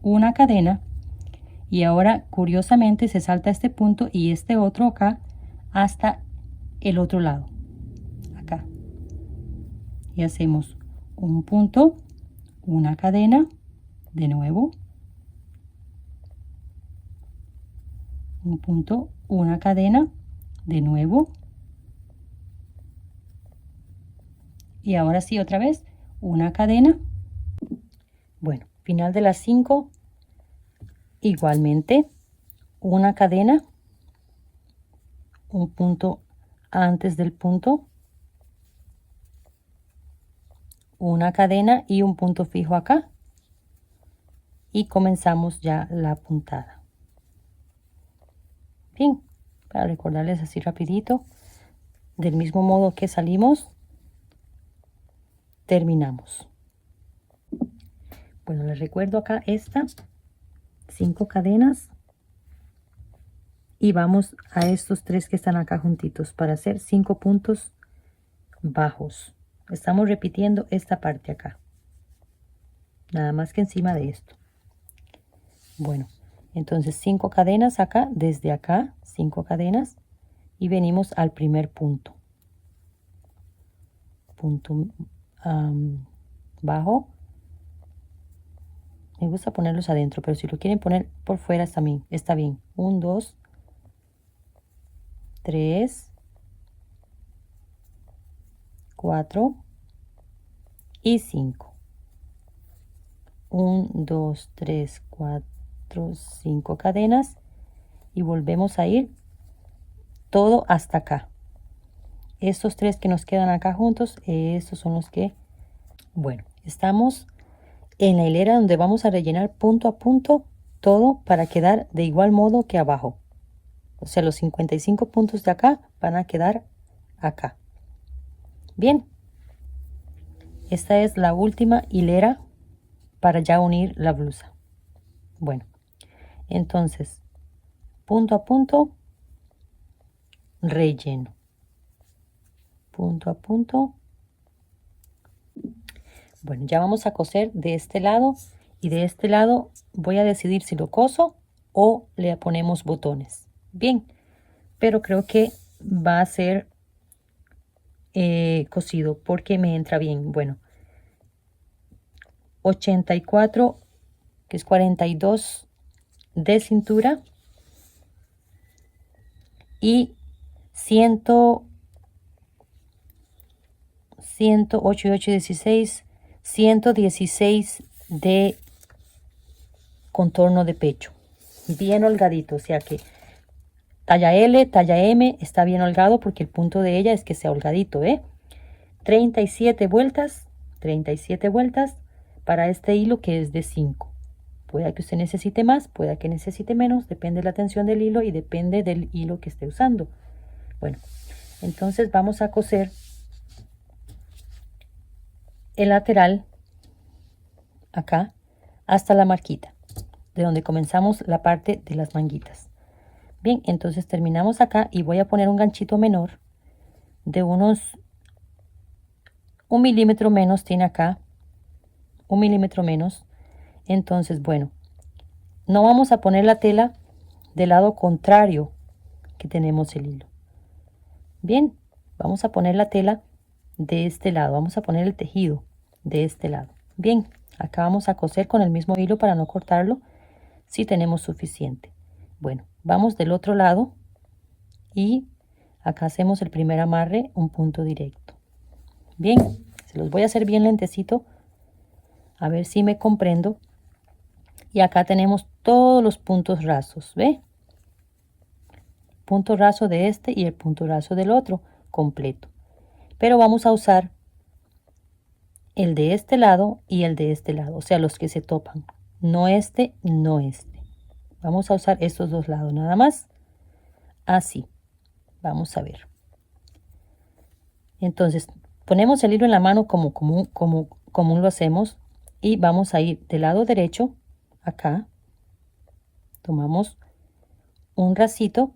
Una cadena y ahora curiosamente se salta este punto y este otro acá hasta el otro lado, acá, y hacemos un punto, una cadena, de nuevo, un punto, una cadena, de nuevo, y ahora sí otra vez una cadena. Bueno, final de las 5, igualmente una cadena, un punto antes del punto, una cadena y un punto fijo acá y comenzamos ya la puntada. Bien, para recordarles así rapidito, del mismo modo que salimos, terminamos. Bueno, les recuerdo acá esta, 5 cadenas, y vamos a estos 3 que están acá juntitos para hacer 5 puntos bajos. Estamos repitiendo esta parte acá, nada más que encima de esto. Bueno, entonces 5 cadenas acá, desde acá 5 cadenas, y venimos al primer punto bajo. Me gusta ponerlos adentro, pero si lo quieren poner por fuera también está bien. 1, 2, 3, 4 y 5. 1, 2, 3, 4, 5 cadenas, y volvemos a ir todo hasta acá. Estos 3 que nos quedan acá juntos, estos son los que, bueno, estamos en la hilera donde vamos a rellenar punto a punto todo para quedar de igual modo que abajo. O sea, los 55 puntos de acá van a quedar acá. Bien, esta es la última hilera para ya unir la blusa. Bueno, entonces, punto a punto, relleno. Punto a punto. Bueno, ya vamos a coser de este lado, y de este lado voy a decidir si lo coso o le ponemos botones. Bien, pero creo que va a ser cosido porque me entra bien. Bueno, 84, que es 42 de cintura, y 108 y 8, 16, 116 de contorno de pecho, bien holgadito. O sea que talla L, talla M está bien holgado porque el punto de ella es que sea holgadito, 37 vueltas, 37 vueltas para este hilo que es de 5. Puede que usted necesite más, puede que necesite menos, depende de la tensión del hilo y depende del hilo que esté usando. Bueno, entonces vamos a coser el lateral acá hasta la marquita, de donde comenzamos la parte de las manguitas. Bien, entonces terminamos acá y voy a poner un ganchito menor de unos 1 milímetro menos, tiene acá 1 milímetro menos. Entonces, bueno, no vamos a poner la tela del lado contrario que tenemos el hilo. Bien, vamos a poner la tela de este lado, vamos a poner el tejido de este lado. Bien, acá vamos a coser con el mismo hilo para no cortarlo si tenemos suficiente. Bueno, vamos del otro lado y acá hacemos el primer amarre, un punto directo. Bien, se los voy a hacer bien lentecito, a ver si me comprendo. Y acá tenemos todos los puntos rasos, ¿ve? Punto raso de este y el punto raso del otro completo. Pero vamos a usar el de este lado y el de este lado, o sea, los que se topan. No este, no este. Vamos a usar estos dos lados nada más. Así. Vamos a ver. Entonces, ponemos el hilo en la mano como lo hacemos, y vamos a ir del lado derecho, acá. Tomamos un racito,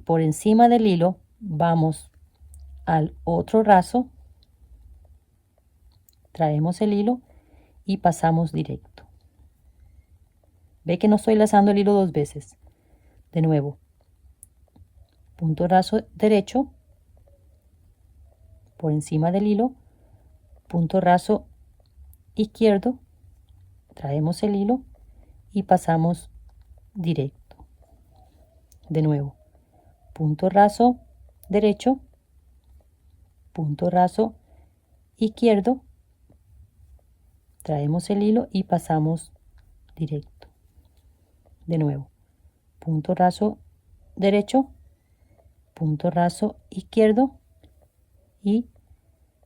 por encima del hilo, vamos al otro raso, traemos el hilo y pasamos directo. Ve que no estoy lazando el hilo dos veces. De nuevo, punto raso derecho, por encima del hilo, punto raso izquierdo, traemos el hilo y pasamos directo. De nuevo, punto raso derecho, punto raso izquierdo, traemos el hilo y pasamos directo. De nuevo, punto raso derecho, punto raso izquierdo y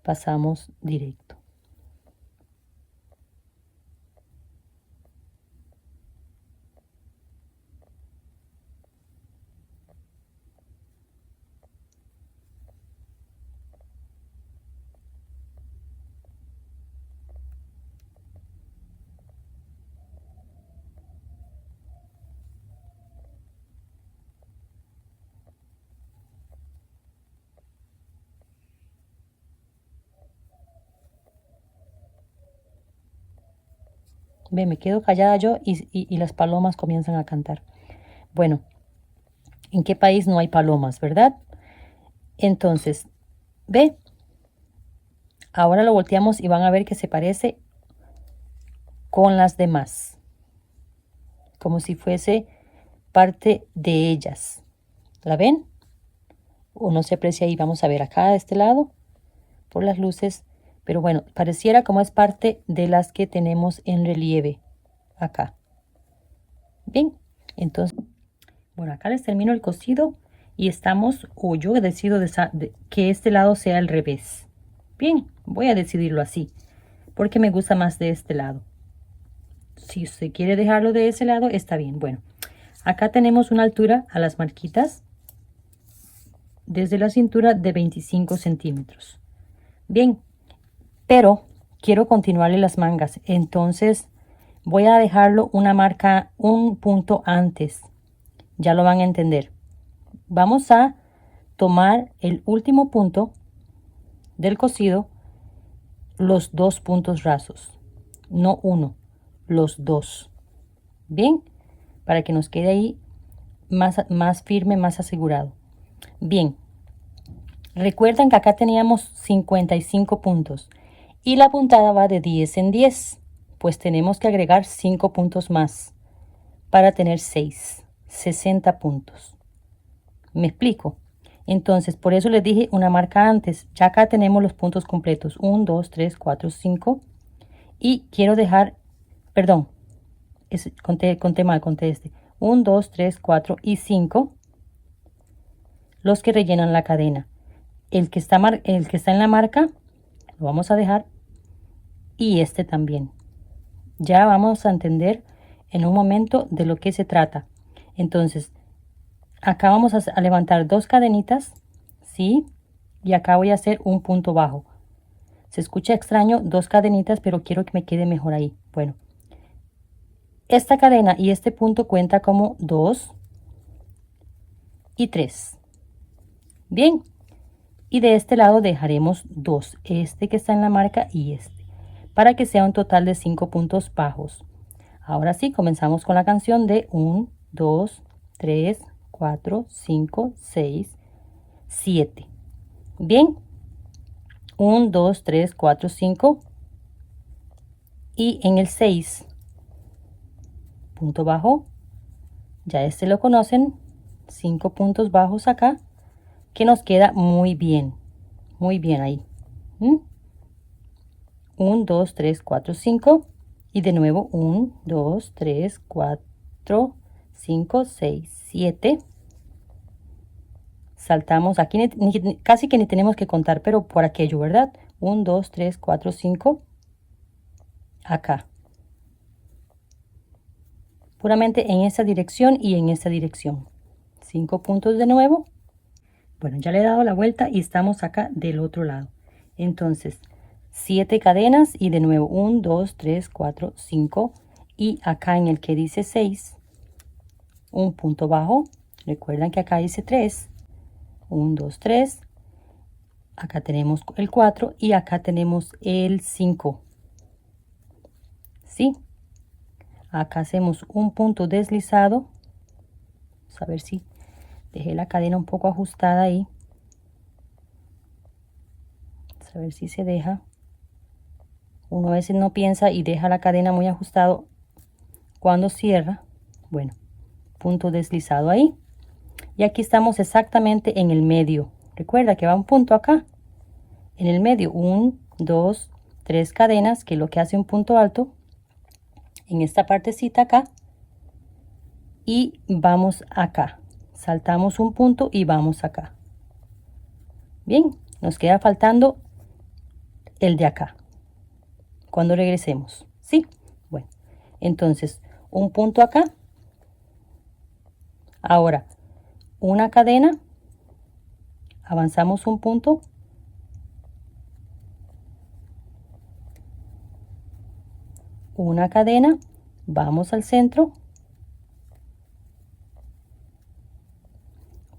pasamos directo. Ve, me quedo callada yo y las palomas comienzan a cantar. Bueno, ¿en qué país no hay palomas, verdad? Entonces, ve, ahora lo volteamos y van a ver que se parece con las demás, como si fuese parte de ellas. ¿La ven? O no se aprecia ahí. Vamos a ver acá de este lado por las luces. Pero bueno, pareciera como es parte de las que tenemos en relieve acá. Bien, entonces, bueno, acá les termino el cosido y estamos, o yo decido que este lado sea al revés. Bien, voy a decidirlo así, porque me gusta más de este lado. Si usted quiere dejarlo de ese lado, está bien. Bueno, acá tenemos una altura a las marquitas desde la cintura de 25 centímetros. Bien, pero quiero continuarle las mangas, entonces voy a dejarlo una marca, un punto antes. Ya lo van a entender. Vamos a tomar el último punto del cosido, los dos puntos rasos, no uno, los dos. Bien, para que nos quede ahí más firme, más asegurado. Bien, recuerden que acá teníamos 55 puntos y la puntada va de 10 en 10, pues tenemos que agregar 5 puntos más para tener 60 puntos. ¿Me explico? Entonces, por eso les dije una marca antes. Ya acá tenemos los puntos completos. 1, 2, 3, 4, 5. Y quiero dejar, perdón, conté mal, conté este. 1, 2, 3, 4 y 5. Los que rellenan la cadena. El que está en la marca, lo vamos a dejar. Y este también. Ya vamos a entender en un momento de lo que se trata. Entonces, acá vamos a levantar dos cadenitas, ¿sí? Y acá voy a hacer un punto bajo. Se escucha extraño, dos cadenitas, pero quiero que me quede mejor ahí. Bueno, esta cadena y este punto cuenta como 2 y 3. Bien, y de este lado dejaremos 2, este que está en la marca y este, para que sea un total de 5 puntos bajos. Ahora sí, comenzamos con la canción de 1, 2, 3, 4, 5, 6, 7. Bien, 1, 2, 3, 4, 5. Y en el 6, punto bajo, ya este lo conocen, 5 puntos bajos acá, que nos queda muy bien ahí. 1, 2, 3, 4, 5. Y de nuevo 1, 2, 3, 4, 5, 6, 7. Saltamos aquí, casi que ni tenemos que contar, pero por aquello, ¿verdad? 1, 2, 3, 4, 5. Acá. Puramente en esta dirección y en esta dirección. 5 puntos de nuevo. Bueno, ya le he dado la vuelta y estamos acá del otro lado. Entonces, 7 cadenas y de nuevo 1, 2, 3, 4, 5. Y acá en el que dice 6, un punto bajo. Recuerdan que acá dice 3. 1, 2, 3. Acá tenemos el 4 y acá tenemos el 5. ¿Sí? Acá hacemos un punto deslizado. Vamos a ver si dejé la cadena un poco ajustada ahí. Vamos a ver si se deja. Uno a veces no piensa y deja la cadena muy ajustado cuando cierra. Bueno, punto deslizado ahí. Y aquí estamos exactamente en el medio. Recuerda que va un punto acá. En el medio, 1, 2, 3 cadenas, que es lo que hace un punto alto. En esta partecita acá. Y vamos acá. Saltamos un punto y vamos acá. Bien, nos queda faltando el de acá. Cuando regresemos, ¿sí? Bueno, entonces, un punto acá. Ahora, una cadena, avanzamos un punto, una cadena, vamos al centro,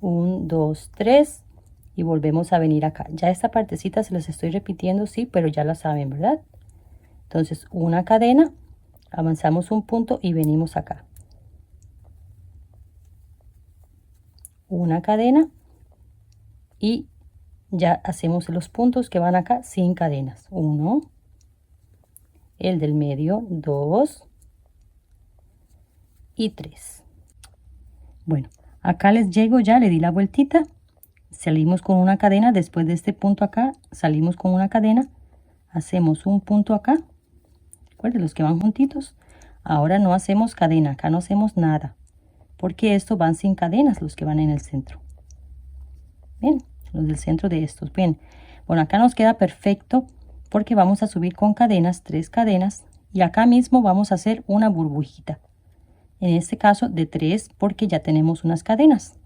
1, 2, 3 y volvemos a venir acá. Ya esta partecita se las estoy repitiendo, sí, pero ya la saben, ¿verdad? Entonces, una cadena Avanzamos un punto y venimos acá. Una cadena y ya hacemos los puntos que van acá sin cadenas. 1, el del medio, 2 y 3. Bueno, acá les llego, ya le di la vueltita, salimos con una cadena, después de este punto acá, salimos con una cadena, hacemos un punto acá, recuerden los que van juntitos. Ahora no hacemos cadena, acá no hacemos nada, porque estos van sin cadenas, los que van en el centro. Bien, los del centro de estos, bien. Bueno, acá nos queda perfecto porque vamos a subir con cadenas, 3 cadenas, y acá mismo vamos a hacer una burbujita. En este caso de 3 porque ya tenemos unas cadenas.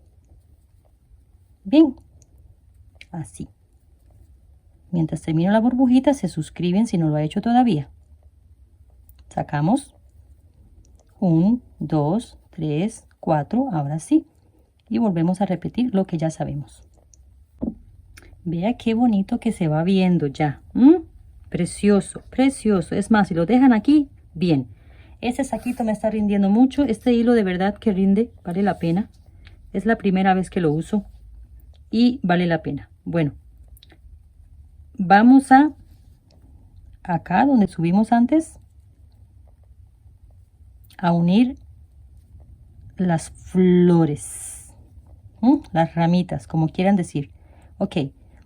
Bien, así. Mientras termino la burbujita, se suscriben si no lo ha hecho todavía. Sacamos 1, 2, 3, 4, ahora sí. Y volvemos a repetir lo que ya sabemos. Vea qué bonito que se va viendo ya. Precioso, precioso. Es más, si lo dejan aquí, bien. Ese saquito me está rindiendo mucho. Este hilo de verdad que rinde, vale la pena. Es la primera vez que lo uso y vale la pena. Bueno, vamos a acá donde subimos antes a unir las flores, las ramitas, como quieran decir. Ok,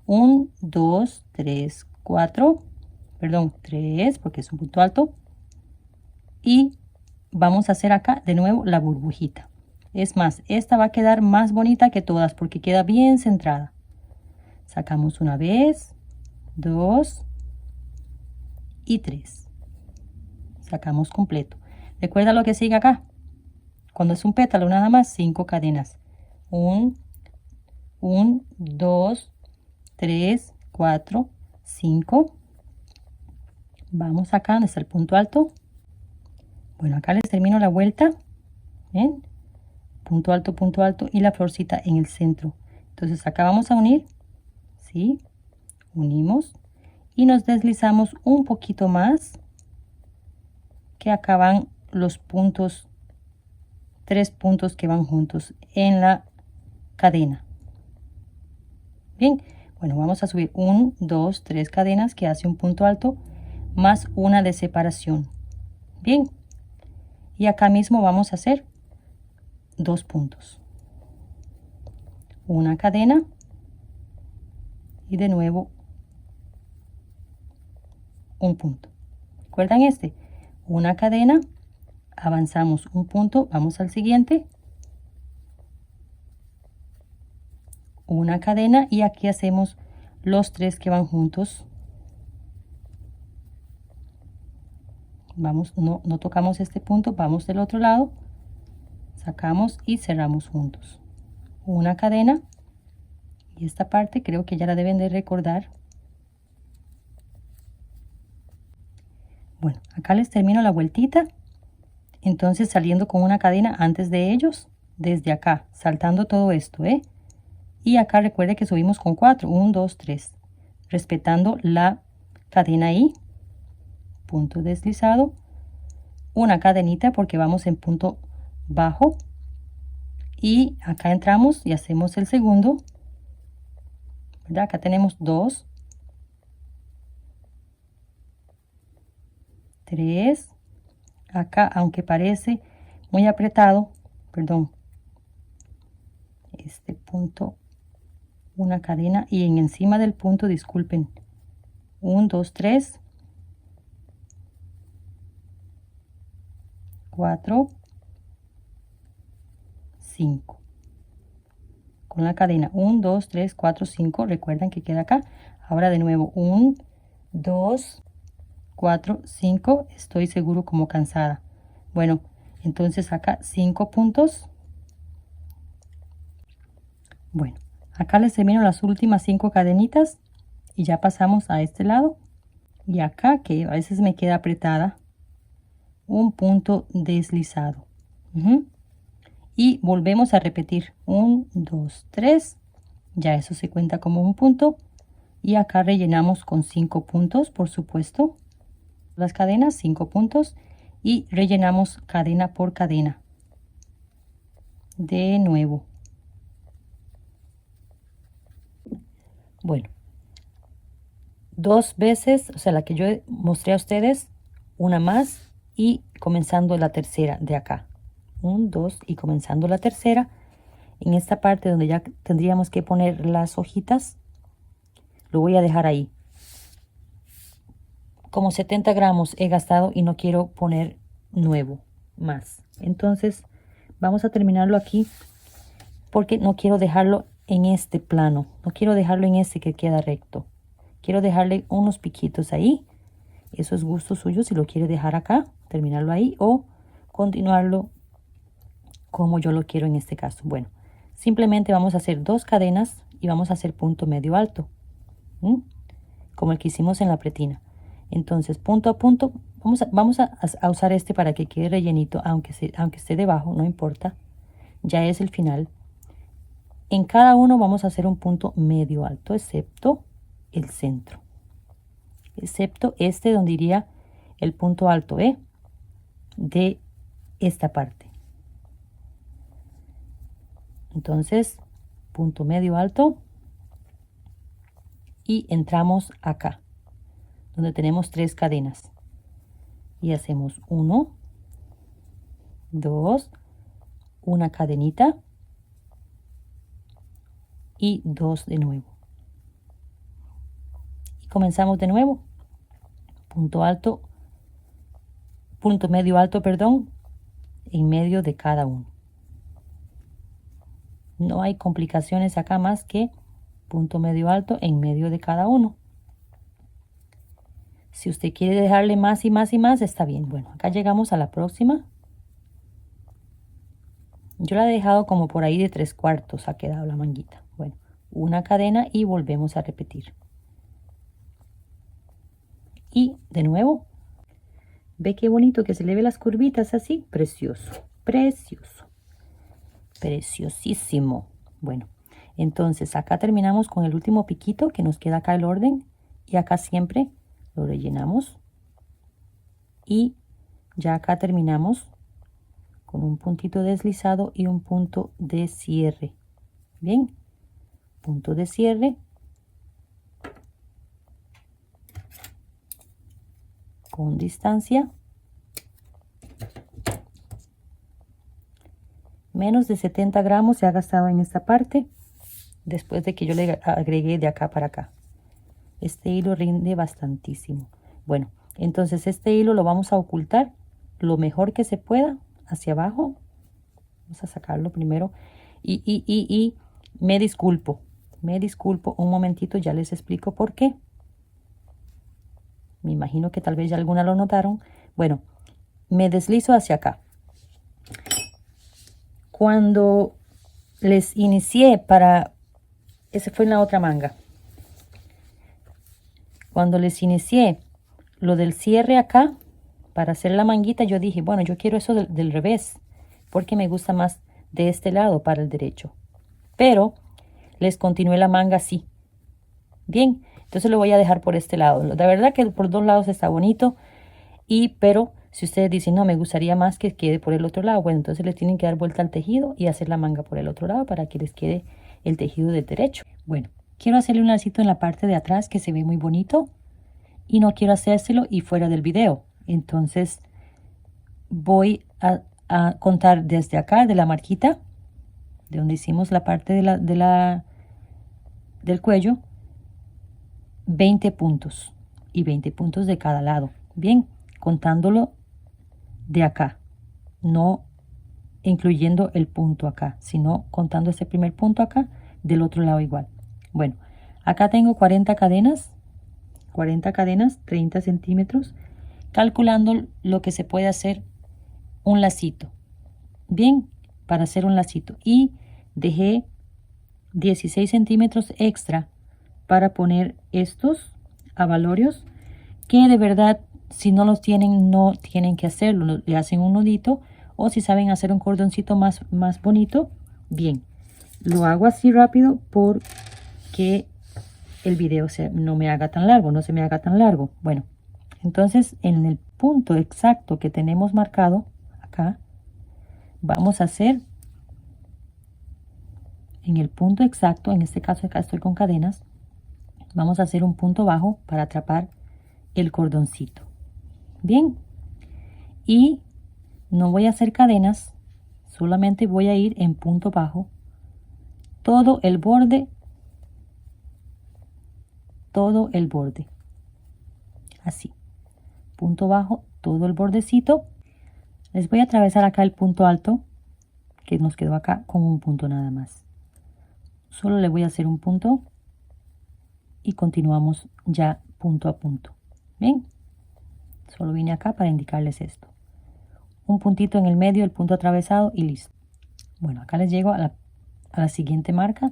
1, 2, 3, 4, perdón, 3 porque es un punto alto. Y vamos a hacer acá de nuevo la burbujita. Es más, esta va a quedar más bonita que todas porque queda bien centrada. Sacamos una vez, 2 y 3. Sacamos completo. Recuerda lo que sigue acá. Cuando es un pétalo nada más, 5 cadenas. 1, 2, 3, 4, 5. Vamos acá donde está el punto alto. Bueno, acá les termino la vuelta. ¿Ven? Punto alto y la florcita en el centro. Entonces acá vamos a unir. ¿Sí? Unimos. Y nos deslizamos un poquito más. Que acá van los puntos. 3 puntos que van juntos en la cadena. Bien. Bueno, vamos a subir 1, 2, 3 cadenas que hace un punto alto. Más una de separación. Bien. Y acá mismo vamos a hacer 2 puntos. Una cadena. Y de nuevo un punto. ¿Recuerdan este? Una cadena. Avanzamos un punto. Vamos al siguiente. Una cadena. Y aquí hacemos los 3 que van juntos. Vamos, no tocamos este punto, vamos del otro lado, sacamos y cerramos juntos. Una cadena. Y esta parte creo que ya la deben de recordar. Bueno, acá les termino la vueltita. Entonces saliendo con una cadena antes de ellos, desde acá, saltando todo esto, Y acá recuerde que subimos con 4, 1, 2, 3, respetando la cadena ahí. Punto deslizado, una cadenita porque vamos en punto bajo y acá entramos y hacemos el segundo, ¿verdad? Acá tenemos 2, 3, acá aunque parece muy apretado, perdón, este punto, una cadena y en encima del punto, disculpen, 1, 2, 3, 4, 5. Con la cadena 1, 2, 3, 4, 5. Recuerden que queda acá. Ahora de nuevo 1, 2, 4, 5. Estoy seguro como cansada. Bueno, entonces acá 5 puntos. Bueno, acá les termino las últimas 5 cadenitas y ya pasamos a este lado. Y acá que a veces me queda apretada, un punto deslizado. Y volvemos a repetir 1, 2, 3. Ya eso se cuenta como un punto. Y acá rellenamos con 5 puntos, por supuesto. Las cadenas, 5 puntos. y rellenamos cadena por cadena. De nuevo. Bueno, dos veces, o sea, la que yo mostré a ustedes, una más y comenzando la tercera de acá. 1, 2 y comenzando la tercera. En esta parte donde ya tendríamos que poner las hojitas, lo voy a dejar ahí. Como 70 gramos he gastado y no quiero poner nuevo más. Entonces vamos a terminarlo aquí porque no quiero dejarlo en este plano. No quiero dejarlo en este que queda recto. Quiero dejarle unos piquitos ahí. Eso es gusto suyo si lo quiere dejar acá, terminarlo ahí o continuarlo como yo lo quiero en este caso. Bueno, simplemente vamos a hacer 2 cadenas y vamos a hacer punto medio alto. Como el que hicimos en la pretina. Entonces, punto a punto, vamos a usar este para que quede rellenito, aunque esté debajo, no importa. Ya es el final. En cada uno vamos a hacer un punto medio alto, excepto el centro. Excepto este donde iría el punto alto de esta parte. Entonces, punto medio alto. Y entramos acá, donde tenemos 3 cadenas. Y hacemos 1, 2, una cadenita y 2 de nuevo. Y comenzamos de nuevo. Punto alto, punto medio alto, perdón, en medio de cada uno. No hay complicaciones acá más que punto medio alto en medio de cada uno. Si usted quiere dejarle más y más y más, está bien. Bueno, acá llegamos a la próxima. Yo la he dejado como por ahí de 3/4 ha quedado la manguita. Bueno, una cadena y volvemos a repetir. Y de nuevo, ve qué bonito que se le ve las curvitas así. Precioso, precioso, preciosísimo. Bueno, entonces acá terminamos con el último piquito que nos queda acá el orden. Y acá siempre lo rellenamos. Y ya acá terminamos con un puntito deslizado y un punto de cierre. Bien, punto de cierre. Con distancia. Menos de 70 gramos se ha gastado en esta parte. Después de que yo le agregué de acá para acá. Este hilo rinde bastantísimo. Bueno, entonces este hilo lo vamos a ocultar lo mejor que se pueda hacia abajo. Vamos a sacarlo primero. Y me disculpo un momentito, ya les explico por qué. Me imagino que tal vez ya alguna lo notaron. Bueno, me deslizo hacia acá. Cuando les inicié ese fue en la otra manga. Cuando les inicié lo del cierre acá, para hacer la manguita, yo dije, bueno, yo quiero eso del revés, porque me gusta más de este lado para el derecho. Pero les continué la manga así. Bien, entonces lo voy a dejar por este lado. La verdad que por 2 lados está bonito, pero si ustedes dicen, no, me gustaría más que quede por el otro lado, bueno, entonces les tienen que dar vuelta al tejido y hacer la manga por el otro lado para que les quede el tejido del derecho. Bueno, quiero hacerle un lacito en la parte de atrás que se ve muy bonito y no quiero hacérselo y fuera del video. Entonces voy a contar desde acá, de la marquita, de donde hicimos la parte del cuello, 20 puntos y 20 puntos de cada lado. Bien, contándolo de acá, no incluyendo el punto acá, sino contando este primer punto acá, del otro lado igual. Bueno, acá tengo 40 cadenas, 30 centímetros, calculando lo que se puede hacer un lacito. Bien, para hacer un lacito. Y dejé 16 centímetros extra para poner estos abalorios, que de verdad, si no los tienen, no tienen que hacerlo. Le hacen un nudito, o si saben hacer un cordoncito más bonito, bien. Lo hago así rápido porque el video no me haga tan largo, no se me haga tan largo. Bueno, Entonces, en el punto exacto que tenemos marcado acá, vamos a hacer en el punto exacto, en este caso acá estoy con cadenas, vamos a hacer un punto bajo para atrapar el cordoncito. Bien, y no voy a hacer cadenas, solamente voy a ir en punto bajo todo el borde, así, punto bajo todo el bordecito. Les voy a atravesar acá el punto alto que nos quedó acá con un punto nada más. Solo le voy a hacer un punto y continuamos ya punto a punto. Bien, solo vine acá para indicarles esto. Un puntito en el medio, el punto atravesado y listo. Bueno, acá les llego a la siguiente marca.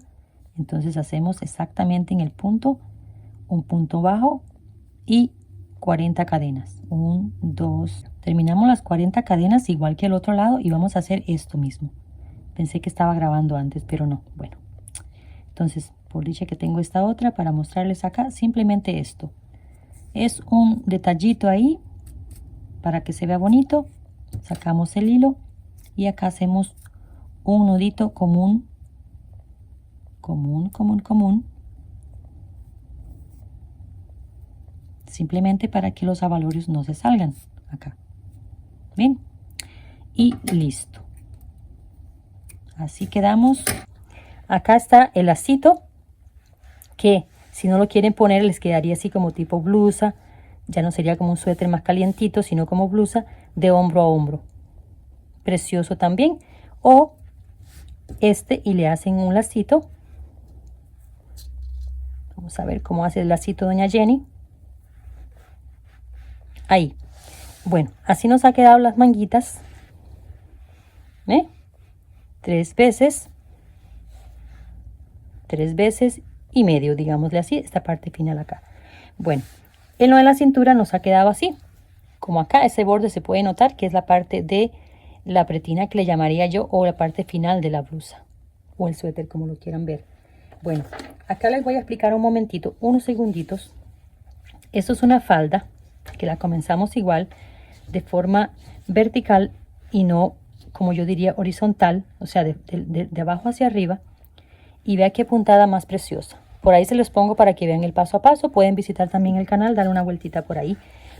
Entonces hacemos exactamente en el punto un punto bajo y 40 cadenas. 1, 2. Terminamos las 40 cadenas igual que el otro lado y vamos a hacer esto mismo. Pensé que estaba grabando antes, pero no. Bueno, entonces por dicha que tengo esta otra para mostrarles acá simplemente esto. Es un detallito ahí para que se vea bonito. Sacamos el hilo y acá hacemos un nudito común, simplemente para que los abalorios no se salgan acá. Bien, y listo. Así quedamos. Acá está el lacito que si no lo quieren poner les quedaría así como tipo blusa. Ya no sería como un suéter más calientito, sino como blusa de hombro a hombro. Precioso también. O y le hacen un lacito. Vamos a ver cómo hace el lacito doña Jenny. Ahí. Bueno, así nos ha quedado las manguitas. 3 veces. 3 veces y medio, digámosle así, esta parte final acá. Bueno, en lo de la cintura nos ha quedado así. Como acá ese borde se puede notar que es la parte de la pretina que le llamaría yo, o la parte final de la blusa o el suéter, como lo quieran ver. Bueno, acá les voy a explicar un momentito, unos segunditos. Esto es una falda que la comenzamos igual de forma vertical y no, como yo diría, horizontal, o sea, de abajo hacia arriba. Y vea qué puntada más preciosa. Por ahí se los pongo para que vean el paso a paso. Pueden visitar también el canal, darle una vueltita por ahí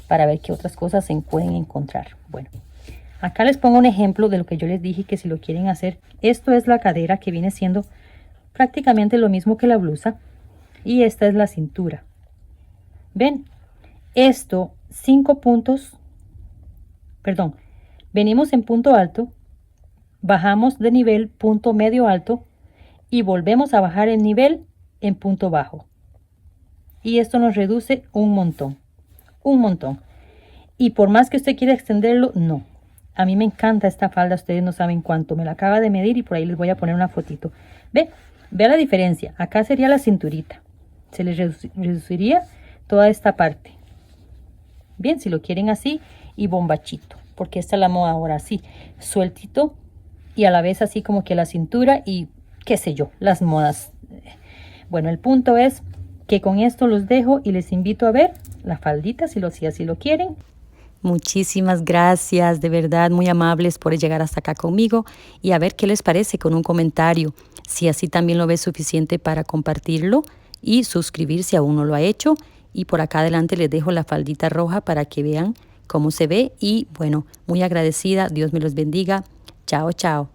para ver qué otras cosas se pueden encontrar. Bueno, acá les pongo un ejemplo de lo que yo les dije que si lo quieren hacer. Esto es la cadera, que viene siendo prácticamente lo mismo que la blusa. Y esta es la cintura. ¿Ven? Esto, 5 puntos. Perdón. Venimos en punto alto. Bajamos de nivel, punto medio alto. Y volvemos a bajar el nivel en punto bajo. Y esto nos reduce un montón. Un montón. Y por más que usted quiera extenderlo, no. A mí me encanta esta falda. Ustedes no saben cuánto. Me la acaba de medir y por ahí les voy a poner una fotito. Ve la diferencia. Acá sería la cinturita. Se les reduciría toda esta parte. Bien, si lo quieren así y bombachito. Porque esta es la moda ahora así. Sueltito y a la vez así como que la cintura y qué sé yo, las modas. Bueno, el punto es que con esto los dejo y les invito a ver la faldita si así lo quieren. Muchísimas gracias, de verdad, muy amables por llegar hasta acá conmigo y a ver qué les parece con un comentario. Si así también lo ves suficiente para compartirlo y suscribir si aún no lo ha hecho. Y por acá adelante les dejo la faldita roja para que vean cómo se ve. Y bueno, muy agradecida, Dios me los bendiga. Chao, chao.